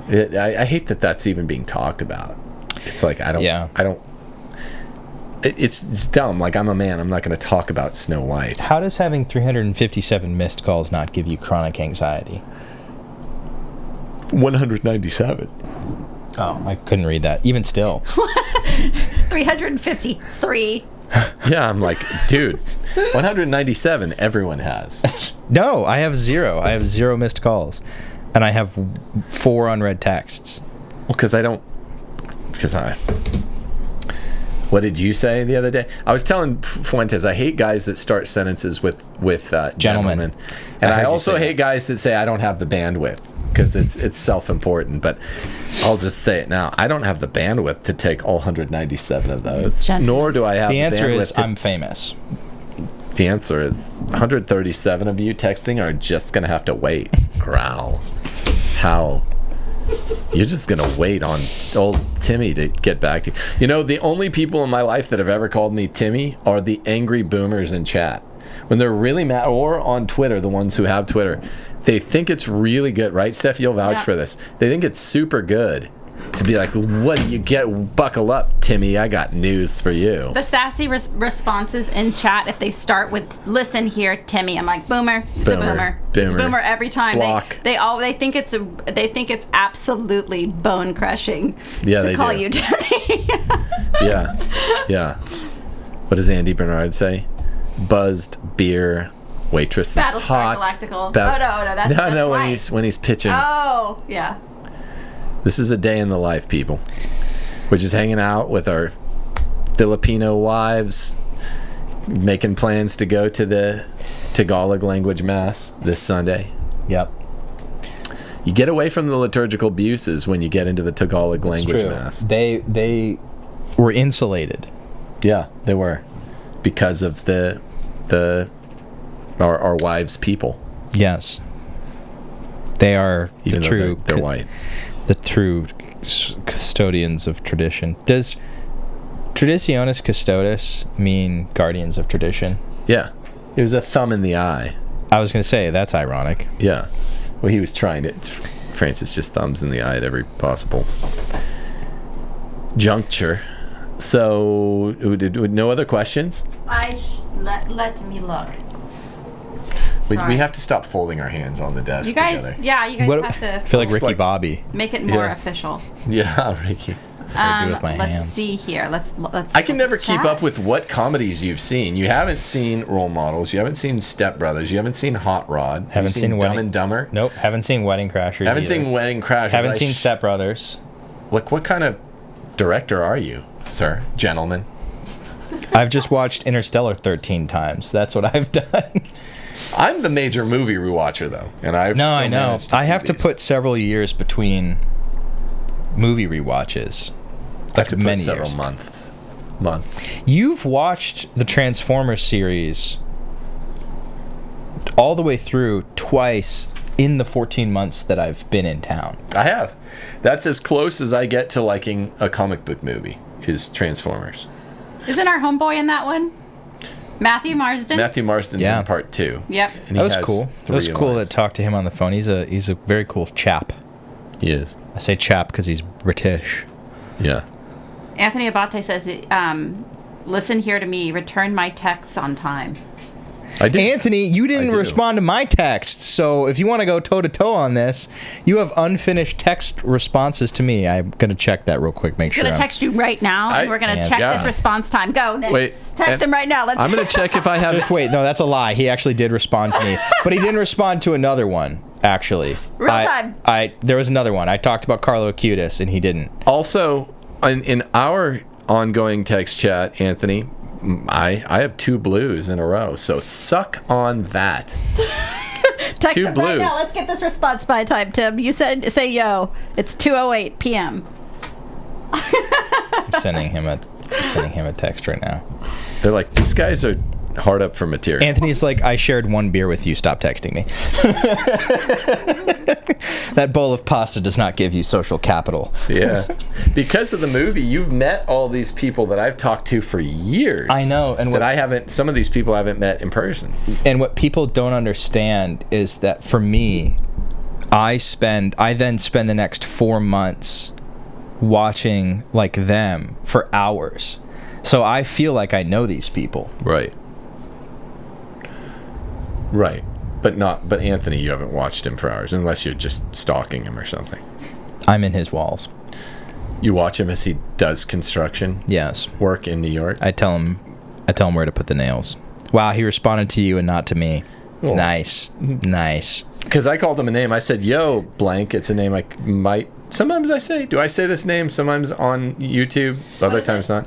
I hate that that's even being talked about. It's like I don't. It's dumb. Like I'm a man. I'm not going to talk about Snow White. How does having 357 missed calls not give you chronic anxiety? 197. Oh, I couldn't read that. Even still. 353. Yeah, I'm like, dude, 197. Everyone has. No, I have 0. I have 0 missed calls. And I have 4 unread texts. Well, what did you say the other day? I was telling Fuentes I hate guys that start sentences with gentlemen. And I also hate guys that say I don't have the bandwidth, because it's self-important. But I'll just say it now. I don't have the bandwidth to take all 197 of those. Nor do I have The answer bandwidth is I'm famous. The answer is 137 of you texting are just going to have to wait. Growl. Howl. You're just going to wait on old Timmy to get back to you. You know, the only people in my life that have ever called me Timmy are the angry boomers in chat. When they're really mad, or on Twitter, the ones who have Twitter, they think it's really good, right, Steph? You'll vouch for this. They think it's super good to be like, what do you get? Buckle up, Timmy. I got news for you. The sassy responses in chat, if they start with "Listen here, Timmy," I'm like, "Boomer, it's a boomer. It's a boomer every time." Block. They think it's absolutely bone crushing to call you Timmy. Yeah. What does Andy Bernard say? Buzzed beer waitress that's hot. Galactical. That's no. right. When he's pitching. Oh yeah. This is a day in the life, people. We're just hanging out with our Filipino wives, making plans to go to the Tagalog language mass this Sunday. Yep. You get away from the liturgical abuses when you get into the Tagalog language True. mass. They were insulated. Yeah, they were, because of our wives' people. Yes. They are Even the though true. they're white. The true custodians of tradition. Does Traditionis Custodes mean guardians of tradition? Yeah. It was a thumb in the eye. I was going to say, that's ironic. Yeah. Well, he was trying to. Francis just thumbs in the eye at every possible juncture. So, no other questions? Let me look. We have to stop folding our hands on the desk You guys, together. you guys have I to feel like Ricky like- Bobby. make it more official. Yeah, Ricky. I do with my let's hands. see here. Let's. I can never keep chat. up with what comedies you've seen. You haven't seen Role Models. You haven't seen Step Brothers. You haven't seen Hot Rod. Haven't you seen Dumb Wedding- and Dumber. Nope, haven't seen Wedding Crashers. Haven't either. seen Wedding Crashers. Haven't seen Step Brothers. Look, what kind of director are you, sir, gentlemen? I've just watched Interstellar 13 times. That's what I've done. I'm the major movie rewatcher, though, and I I know. I have to these. put several years between movie rewatches. I have to put many several years. months. You've watched the Transformers series all the way through twice in the 14 months that I've been in town. I have. That's as close as I get to liking a comic book movie, is Transformers. Isn't our homeboy in that one? Matthew Marsden. Matthew Marsden's Yeah. in part 2. Yep. And he That was has cool. It was 3 cool lines. to talk to him on the phone. He's a very cool chap. He is. I say chap because he's British. Yeah. Anthony Abate says, "Listen here to me. Return my texts on time." I did. Anthony, you didn't I do. respond to my texts, so if you want to go toe to toe on this, you have unfinished text responses to me. I'm gonna check that real quick. Make I'm sure. gonna text you right now, and I- we're gonna Yeah. check Yeah. this response time. Go, Nick. Wait, Text and him right now. Let's. I'm going to check if I have. Just wait. No, that's a lie. He actually did respond to me, but he didn't respond to another one. Actually, Real time. There was another one. I talked about Carlo Acutis, and he didn't. Also, in our ongoing text chat, Anthony, I have 2 blues in a row, so suck on that. text 2 him right now. blues. Let's get this response by time, Tim. You said, say yo. It's 2:08 p.m. I'm sending him a text right now. They're like, these guys are hard up for material. Anthony's like, I shared 1 beer with you. Stop texting me. That bowl of pasta does not give you social capital. Yeah. Because of the movie, you've met all these people that I've talked to for years. I know, and some of these people I haven't met in person. And what people don't understand is that for me, I then spend the next 4 months watching like them for hours. So I feel like I know these people. Right. Right. But Anthony, you haven't watched him for hours, unless you're just stalking him or something. I'm in his walls. You watch him as he does construction Yes. work in New York. I tell him where to put the nails. Wow, he responded to you and not to me. Oh. Nice. Nice. Because I called him a name. I said, yo, blank. It's a name I might... Sometimes I say... Do I say this name sometimes on YouTube? Other times not.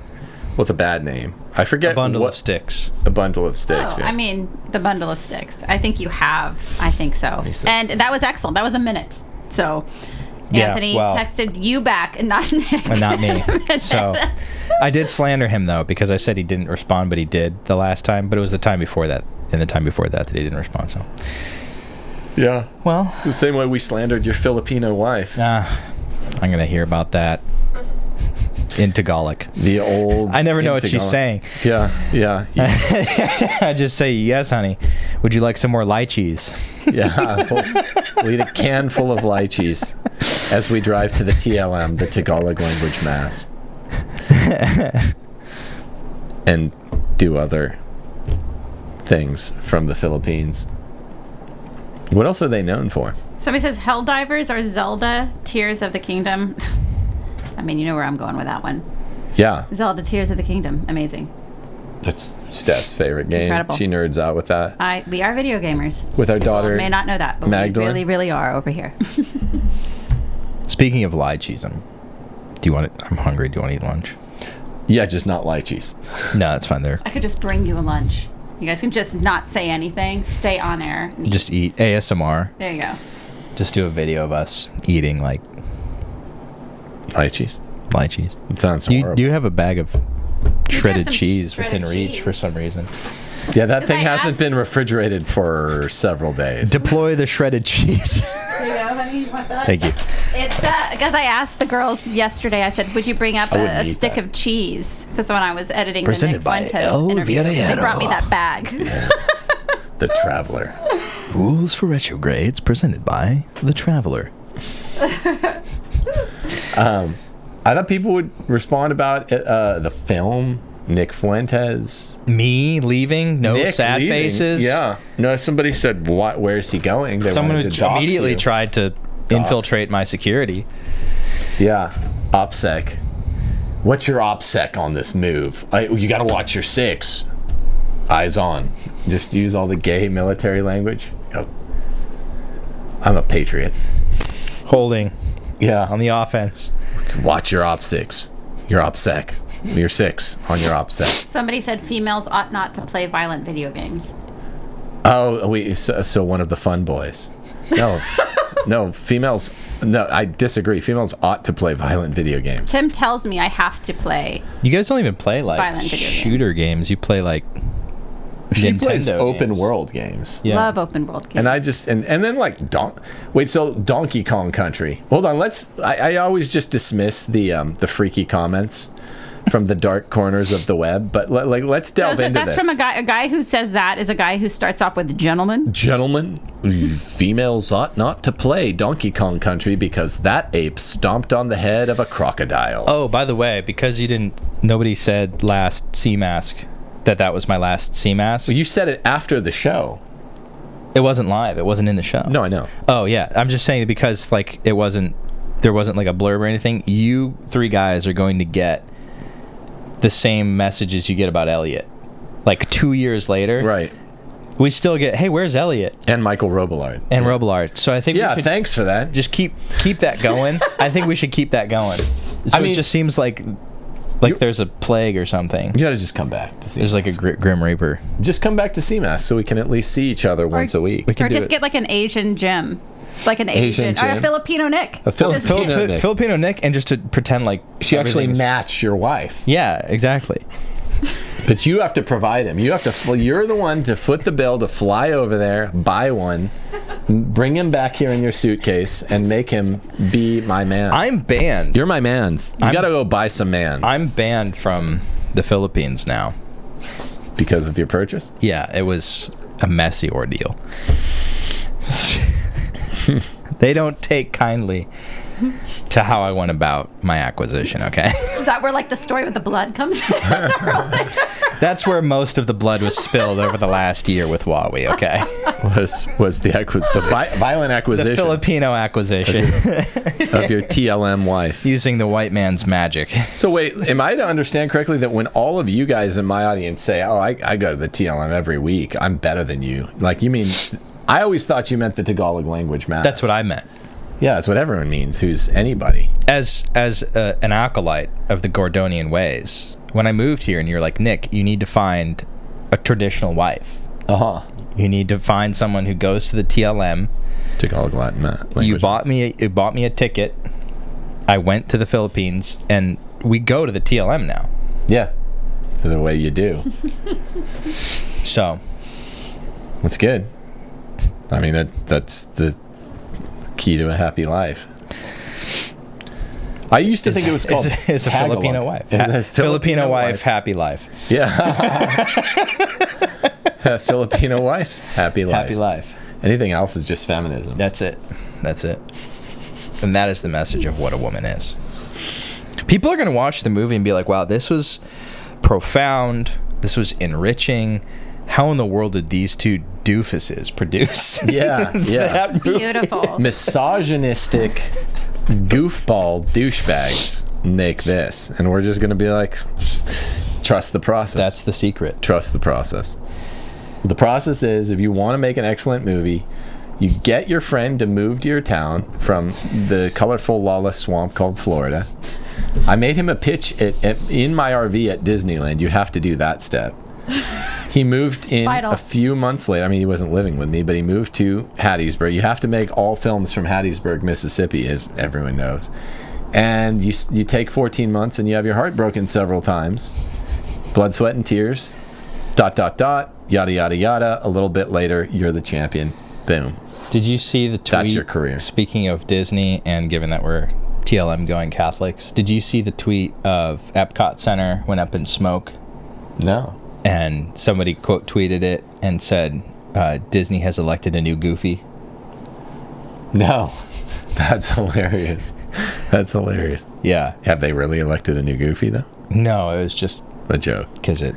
Well, it's a bad name. I forget A bundle of sticks. A bundle of sticks, Oh, yeah. I mean, the bundle of sticks. I think you have. I think so. so. And that was excellent. That was a minute. So Yeah, Anthony well- texted you back and not Nick. And not me. So I did slander him though, because I said he didn't respond, but he did the last time. But it was the time before that, and the time before that he didn't respond. So Yeah. well, The same way we slandered your Filipino wife. I'm gonna hear about that in Tagalog. The old. I never know what she's Tagalog. saying. Yeah. I just say, yes, honey. Would you like some more lychees? Yeah. We'll eat a can full of lychees as we drive to the TLM, the Tagalog language mass. And do other things from the Philippines. What else are they known for? Somebody says Helldivers or Zelda Tears of the Kingdom. I mean, you know where I'm going with that one. Yeah. Zelda Tears of the Kingdom. Amazing. That's Steph's favorite game. Incredible. She nerds out with that. We are video gamers. With our daughter. People may not know that, but Magdalene. we really, really are over here. Speaking of lychees, I'm hungry. Do you want to eat lunch? Yeah, just not lychees. No, that's fine. There. I could just bring you a lunch. You guys can just not say anything. Stay on air. and eat. Just eat ASMR. There you go. Just do a video of us eating like Lychees. lychees. It sounds Do horrible. you have a bag of shredded some cheese shredded within reach cheese. for some reason? Yeah, that 'Cause thing I hasn't asked- been refrigerated for several days. Deploy the shredded cheese. There you go, honey. You want that? Thank you. It's because I asked the girls yesterday. I said, "Would you bring up I wouldn't a eat stick that. of cheese?" Because when I was editing Presented the Nick by Fuentes El interview, they Villarreal. brought me that bag. The Traveler. Rules for Retrogrades presented by The Traveler. I thought people would respond about the film, Nick Fuentes. Me leaving, no Nick sad leaving. faces. Yeah. No, somebody said, "What? Where's he going?" They Someone wanted who to dox immediately you. tried to infiltrate my security. Yeah. OPSEC. What's your OPSEC on this move? You got to watch your six. Eyes on. Just use all the gay military language. Yep. I'm a patriot. Holding Yeah. on the offense. Watch your OPSEC. Your OPSEC. Your six on your OPSEC. Somebody said females ought not to play violent video games. Oh, so one of the fun boys. No, no, females. No, I disagree. Females ought to play violent video games. Tim tells me I have to play. You guys don't even play like Violent video games. shooter games. You play like She Nintendo plays open games. world games. Yeah. Love open world games. And I just and then like so Donkey Kong Country. Hold on, I always just dismiss the freaky comments from the dark corners of the web, but let's delve into that's this. from a guy who says that is a guy who starts off with gentlemen. Gentlemen, females ought not to play Donkey Kong Country because that ape stomped on the head of a crocodile. Oh, by the way, because nobody said last sea mask that was my last sea mask. You said it after the show. It wasn't live. It wasn't in the show. No, I know. Oh yeah, I'm just saying because like there wasn't like a blurb or anything. You three guys are going to get the same messages you get about Elliot. Like 2 years later, Right. we still get, hey, where's Elliot? And Michael Robillard. And Robillard. So I think Yeah, we should thanks for that. just keep that going. I think we should keep that going. So I mean- it just seems like there's a plague or something. You gotta just come back to see. There's like a Grim Reaper. Just come back to CMAS so we can at least see each other once a week. We can Or do just it. get like an Asian Jim. Like an Asian Asian or a Jim. Filipino Nick. A Filipino Just- Nick. Nick. Filipino Nick, and just to pretend like She actually everything's- matched your wife, Yeah, exactly. but you have to provide him. You have to. You're the one to foot the bill to fly over there, buy one, bring him back here in your suitcase, and make him be my man. I'm banned. You're my man's. You gotta go buy some mans I'm banned from the Philippines now. because of your purchase. Yeah, it was a messy ordeal. They don't take kindly to how I went about my acquisition, okay? Is that where like the story with the blood comes in? That's where most of the blood was spilled over the last year with Huawei, okay? Was the violent The acquisition Filipino acquisition of your TLM wife? using the white man's magic. So wait, am I to understand correctly that when all of you guys in my audience say, "Oh, I go to the TLM every week. I'm better than you," like you mean? I always thought you meant the Tagalog language math. That's what I meant. Yeah, that's what everyone means. Who's anybody? As an acolyte of the Gordonian ways, when I moved here and you're like, Nick, you need to find a traditional wife. You need to find someone who goes to the TLM. Tagalog, Latin, You bought me a ticket. I went to the Philippines, and we go to the TLM now. Yeah, the way you do. So That's good. I mean, that's the key to a happy life. I used to think it was called is a Tagalog. Filipino wife. Filipino wife, happy life. Yeah. Filipino wife, happy life. Happy life. Anything else is just feminism. That's it. And that is the message of what a woman is. People are going to watch the movie and be like, wow, this was profound. This was enriching. How in the world did these two doofuses produce? Yeah. that movie? Beautiful. Misogynistic goofball douchebags make this, and we're just going to be like, trust the process. That's the secret. Trust the process. The process is, if you want to make an excellent movie, you get your friend to move to your town from the colorful lawless swamp called Florida. I made him a pitch in my RV at Disneyland. You have to do that step. He moved in Vital. a few months later. I mean, he wasn't living with me, but he moved to Hattiesburg. You have to make all films from Hattiesburg, Mississippi, as everyone knows. And you take 14 months and you have your heart broken several times. Blood, sweat, and tears. ... Yada, yada, yada. A little bit later, you're the champion. Boom. Did you see the tweet? That's your career. Speaking of Disney, and given that we're TLM going Catholics, did you see the tweet of Epcot Center went up in smoke? No. And somebody quote tweeted it and said, Disney has elected a new Goofy. No. That's hilarious. That's hilarious. Yeah. Have they really elected a new Goofy, though? No, it was just A joke. because it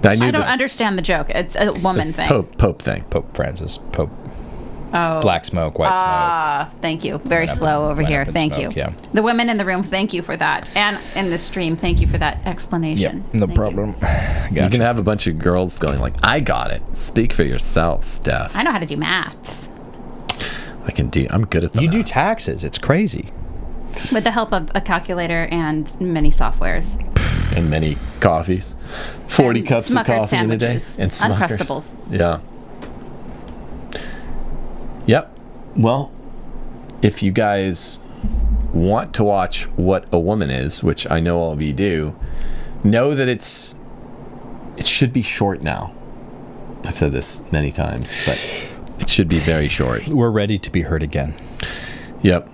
Now, I knew I don't this understand the joke. It's a woman thing. Pope thing. Pope Francis, Pope Oh. Black Smoke, White Smoke. Ah, thank you. Very Went up slow in- over went here. up in Thank smoke, you. yeah. The women in the room, thank you for that. And in the stream, thank you for that Yeah, explanation. no Thank you. problem. You can have a bunch of girls going like, I got it. Speak for yourself, Steph. I know how to do maths. I'm good at the You do math. taxes. It's crazy. With the help of a calculator and many softwares. And many coffees. 40 And cups of Smucker's coffee in a day. sandwiches. And Smuckers. Uncrustables. Yeah. Yep. Well, if you guys want to watch What a Woman Is, which I know all of you do, know that it should be short now. I've said this many times, but it should be very short. We're ready to be heard again. Yep.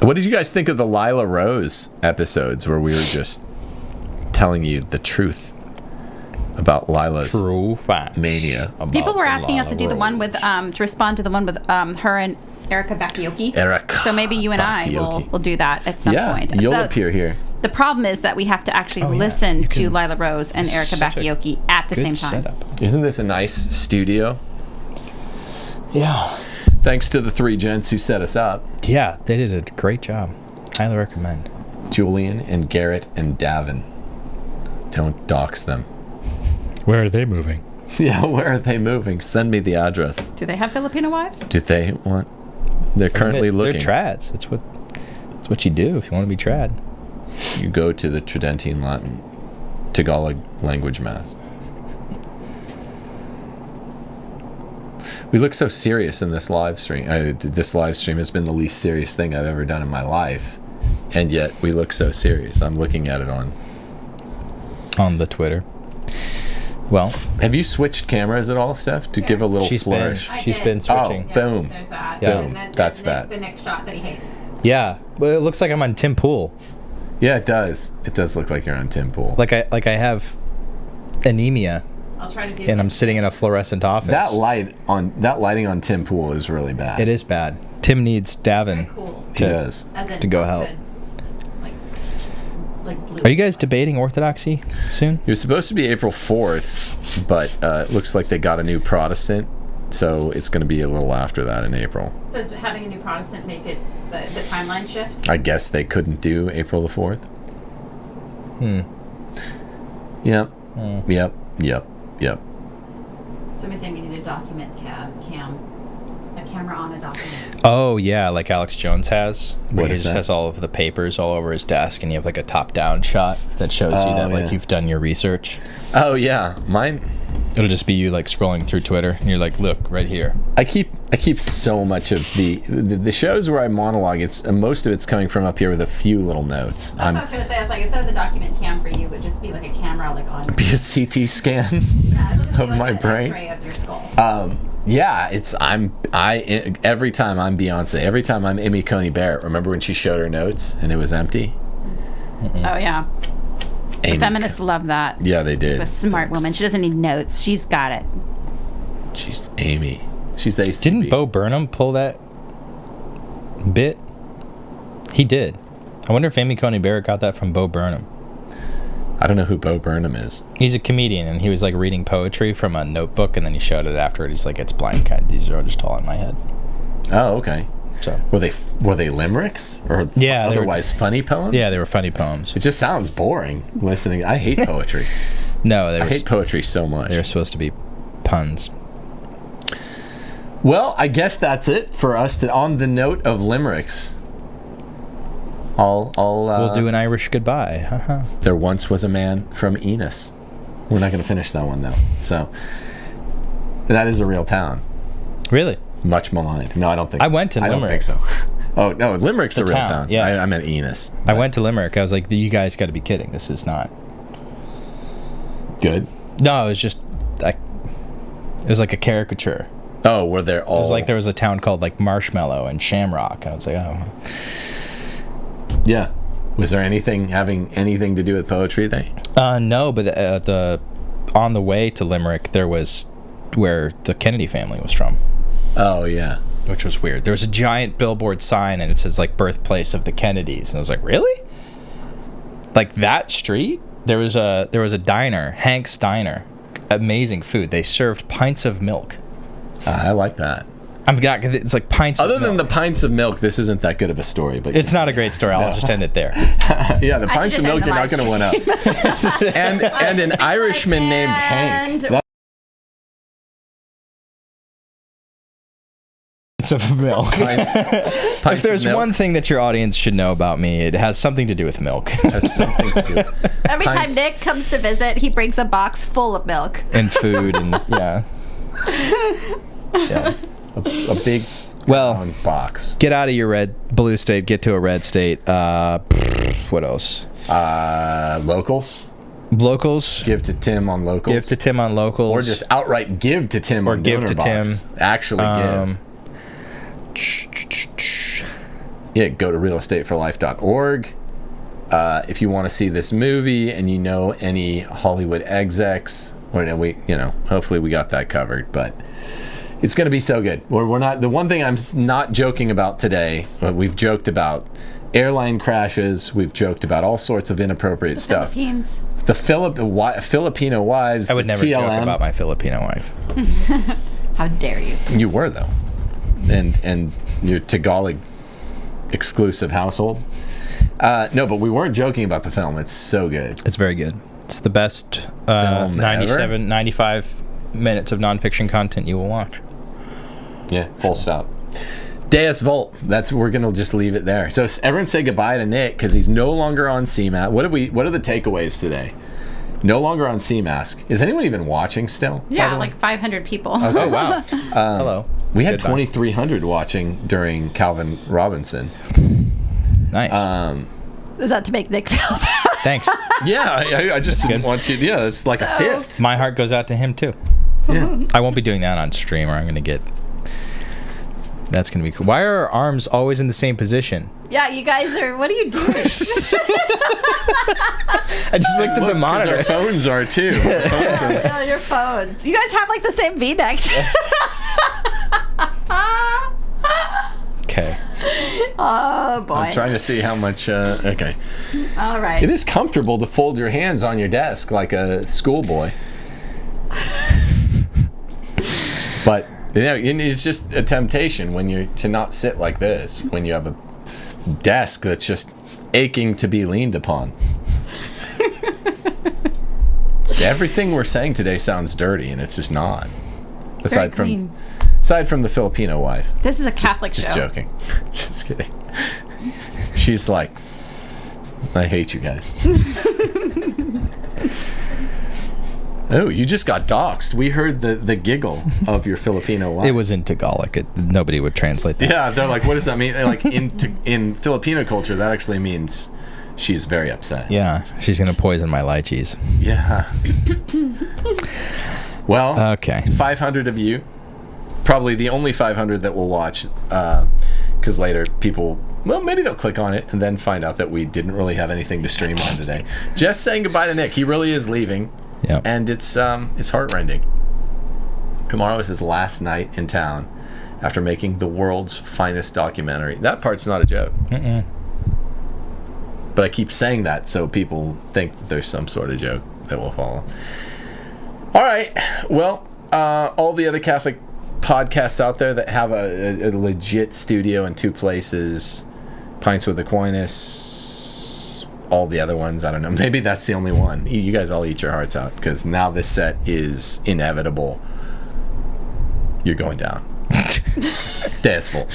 What did you guys think of the Lila Rose episodes where we were just telling you the truth about Lila's True facts. mania? People were asking us to do the one with, to respond to the one with her and Erica Bakayoko. Erica So maybe you and I will do that at some point. You'll appear here. The problem is that we have to actually Oh, yeah. listen You to can- Lila Rose and This is Erica such a Bakayoko at the same Good time. setup. Isn't this a nice studio? Yeah. Thanks to the three gents who set us up, Yeah, they did a great job. Highly recommend. Julian and Garrett and Davin. Don't dox them. Where are they moving? Yeah, where are they moving? Send me the address. Do they have Filipino wives? Do they want? They're currently looking. They're trads. That's what you do if you want to be trad. You go to the Tridentine Latin Tagalog language mass. We look so serious in this live stream. This live stream has been the least serious thing I've ever done in my life, and yet we look so serious. I'm looking at it on The Twitter. Well, Have you switched cameras at all, Steph, to give a little flourish? she's been switching. Oh, boom. There's that. Yeah. Boom. That's that. The next shot that he hates. Yeah, well, it looks like I'm on Tim Pool. Yeah, it does. It does look like you're on Tim Pool. Like I have anemia, I'll try to do and I'm sitting in a fluorescent office. that lighting on Tim Pool is really bad. It is bad. Tim needs Davin cool. He does. to go help. Like blue. Are you guys debating orthodoxy soon? It was supposed to be April 4th, but it looks like they got a new Protestant, so it's going to be a little after that in April. Does having a new Protestant make it the timeline shift? I guess they couldn't do April the 4th. Yep. Yep. Somebody's saying we need a document cam. A camera on a document. Oh yeah, like Alex Jones has. Where What he is just that? has all of the papers all over his desk, and you have like a top-down shot that shows you that like yeah. you've done your research. Oh yeah, mine. It'll just be you like scrolling through Twitter, and you're like, look right here. I keep so much of the shows where I monologue. It's most of it's coming from up here with a few little notes. That's what I was gonna say. I was like, instead of the document cam for you, would just be like a camera like on. Be a CT scan Yeah, it'll just be of like my an brain. X-ray of your skull. Yeah, every time I'm Beyonce, every time I'm Amy Coney Barrett. Remember when she showed her notes and it was empty? Oh yeah, Amy, feminists love that. Yeah, they did. A smart woman. She doesn't need notes. She's got it. She's Amy. She's the ACB. Didn't Bo Burnham pull that bit? He did. I wonder if Amy Coney Barrett got that from Bo Burnham. I don't know who Bo Burnham is. He's a comedian, and he was like reading poetry from a notebook, and then he showed it afterward. He's like, "It's blank. These are just all in my head." Oh, okay. So Were they limericks or Yeah, they were- otherwise funny poems? yeah, they were funny poems. It just sounds boring listening. I hate poetry. No, they I were hate poetry so much. they were supposed to be puns. Well, I guess that's it for us. On the note of limericks, We'll do an Irish goodbye. Haha. There once was a man from Enos. We're not going to finish that one though. So that is a real town. Really? Much maligned. No, I don't think. I went to I don't think Limerick. so. Oh no, Limerick's a real town, town. yeah. I meant Enos. I went to Limerick. I was like, "You guys got to be kidding! This is not." Good. No, it was just like it was like a caricature. Oh, were there all? It was like there was a town called like Marshmallow and Shamrock. And I was like, "Oh, Yeah. Was there having anything to do with poetry there? no." But the on the way to Limerick, there was where the Kennedy family was from, Oh yeah. which was weird. There was a giant billboard sign, and it says like birthplace of the Kennedys, and I was like, "Really? Like that street?" There was a diner, Hank's Diner, amazing food. They served pints of milk. I like that. It's like pints. Other of than milk. the pints of milk, this isn't that good of a story. But It's not a great story. I'll just end it there. yeah, the I pints should of just milk end you're the not going to live win up. and an Irishman named Hank. And- Pints of milk. If there's one thing that your audience should know about me, it has something to do with milk has something to do. Every time Pints. Nick comes to visit, he brings a box full of milk. and food and yeah. Yeah. A big Well, round box. get out of your blue state, get to a red state. What else? Locals. Locals. Give to Tim on locals. Give to Tim on locals. Or just outright give to Tim Or on give to donor box. Actually give. Yeah, go to realestateforlife.org. If you want to see this movie and you know any Hollywood execs, hopefully we got that covered. But it's going to be so good. We're not. The one thing I'm not joking about today. We've joked about airline crashes. We've joked about all sorts of inappropriate stuff. Philippines. The Filipino wives. I would the never TLM. joke about my Filipino wife. How dare you? You were though, and your Tagalog exclusive household. No, but we weren't joking about the film. It's so good. It's very good. It's the best Film 95 minutes of nonfiction content you will watch. Yeah, full stop. Deus Volt. We're gonna just leave it there. So everyone say goodbye to Nick because he's no longer on CMAS. What are the takeaways today? No longer on CMAS. Is anyone even watching still? Yeah, like 500 people. Oh wow! Hello. We had Goodbye. 2,300 watching during Calvin Robinson. Nice. Is that to make Nick feel bad? Thanks. Yeah, I just didn't want you. Yeah, it's like a fifth. My heart goes out to him too. Yeah. I won't be doing that on stream, or I'm gonna get. That's gonna be cool. Why are our arms always in the same position? Yeah, you guys are. What are you doing? I just looked at the monitor. Our phones are too. On your phones. You guys have like the same V-neck. Okay. Oh boy. I'm trying to see how much. Okay. All right. It is comfortable to fold your hands on your desk like a schoolboy. But it's just a temptation when you're to not sit like this when you have a desk that's just aching to be leaned upon. Everything we're saying today sounds dirty, and it's just not. Aside from Aside from the Filipino wife. This is a Catholic Just show. joking. Just kidding. She's like, I hate you guys. Oh, you just got doxxed. We heard the giggle of your Filipino wife. It was in Tagalog. Nobody would translate that. Yeah, they're like, what does that mean? Like in Filipino culture, that actually means she's very upset. Yeah, she's going to poison my lychees. Yeah. Well, Okay. 500 of you, probably the only 500 that will watch, because later people, well, maybe they'll click on it and then find out that we didn't really have anything to stream on today. Just saying goodbye to Nick. He really is leaving. Yep. And it's heartrending. Tomorrow is his last night in town after making the world's finest documentary. That part's not a joke. Mm-mm. But I keep saying that so people think that there's some sort of joke that will follow. All right. Well, all the other Catholic podcasts out there that have a legit studio in two places, Pints with Aquinas, all the other ones, I don't know. Maybe that's the only one. You guys all eat your hearts out, because now this set is inevitable. You're going down. Day is full.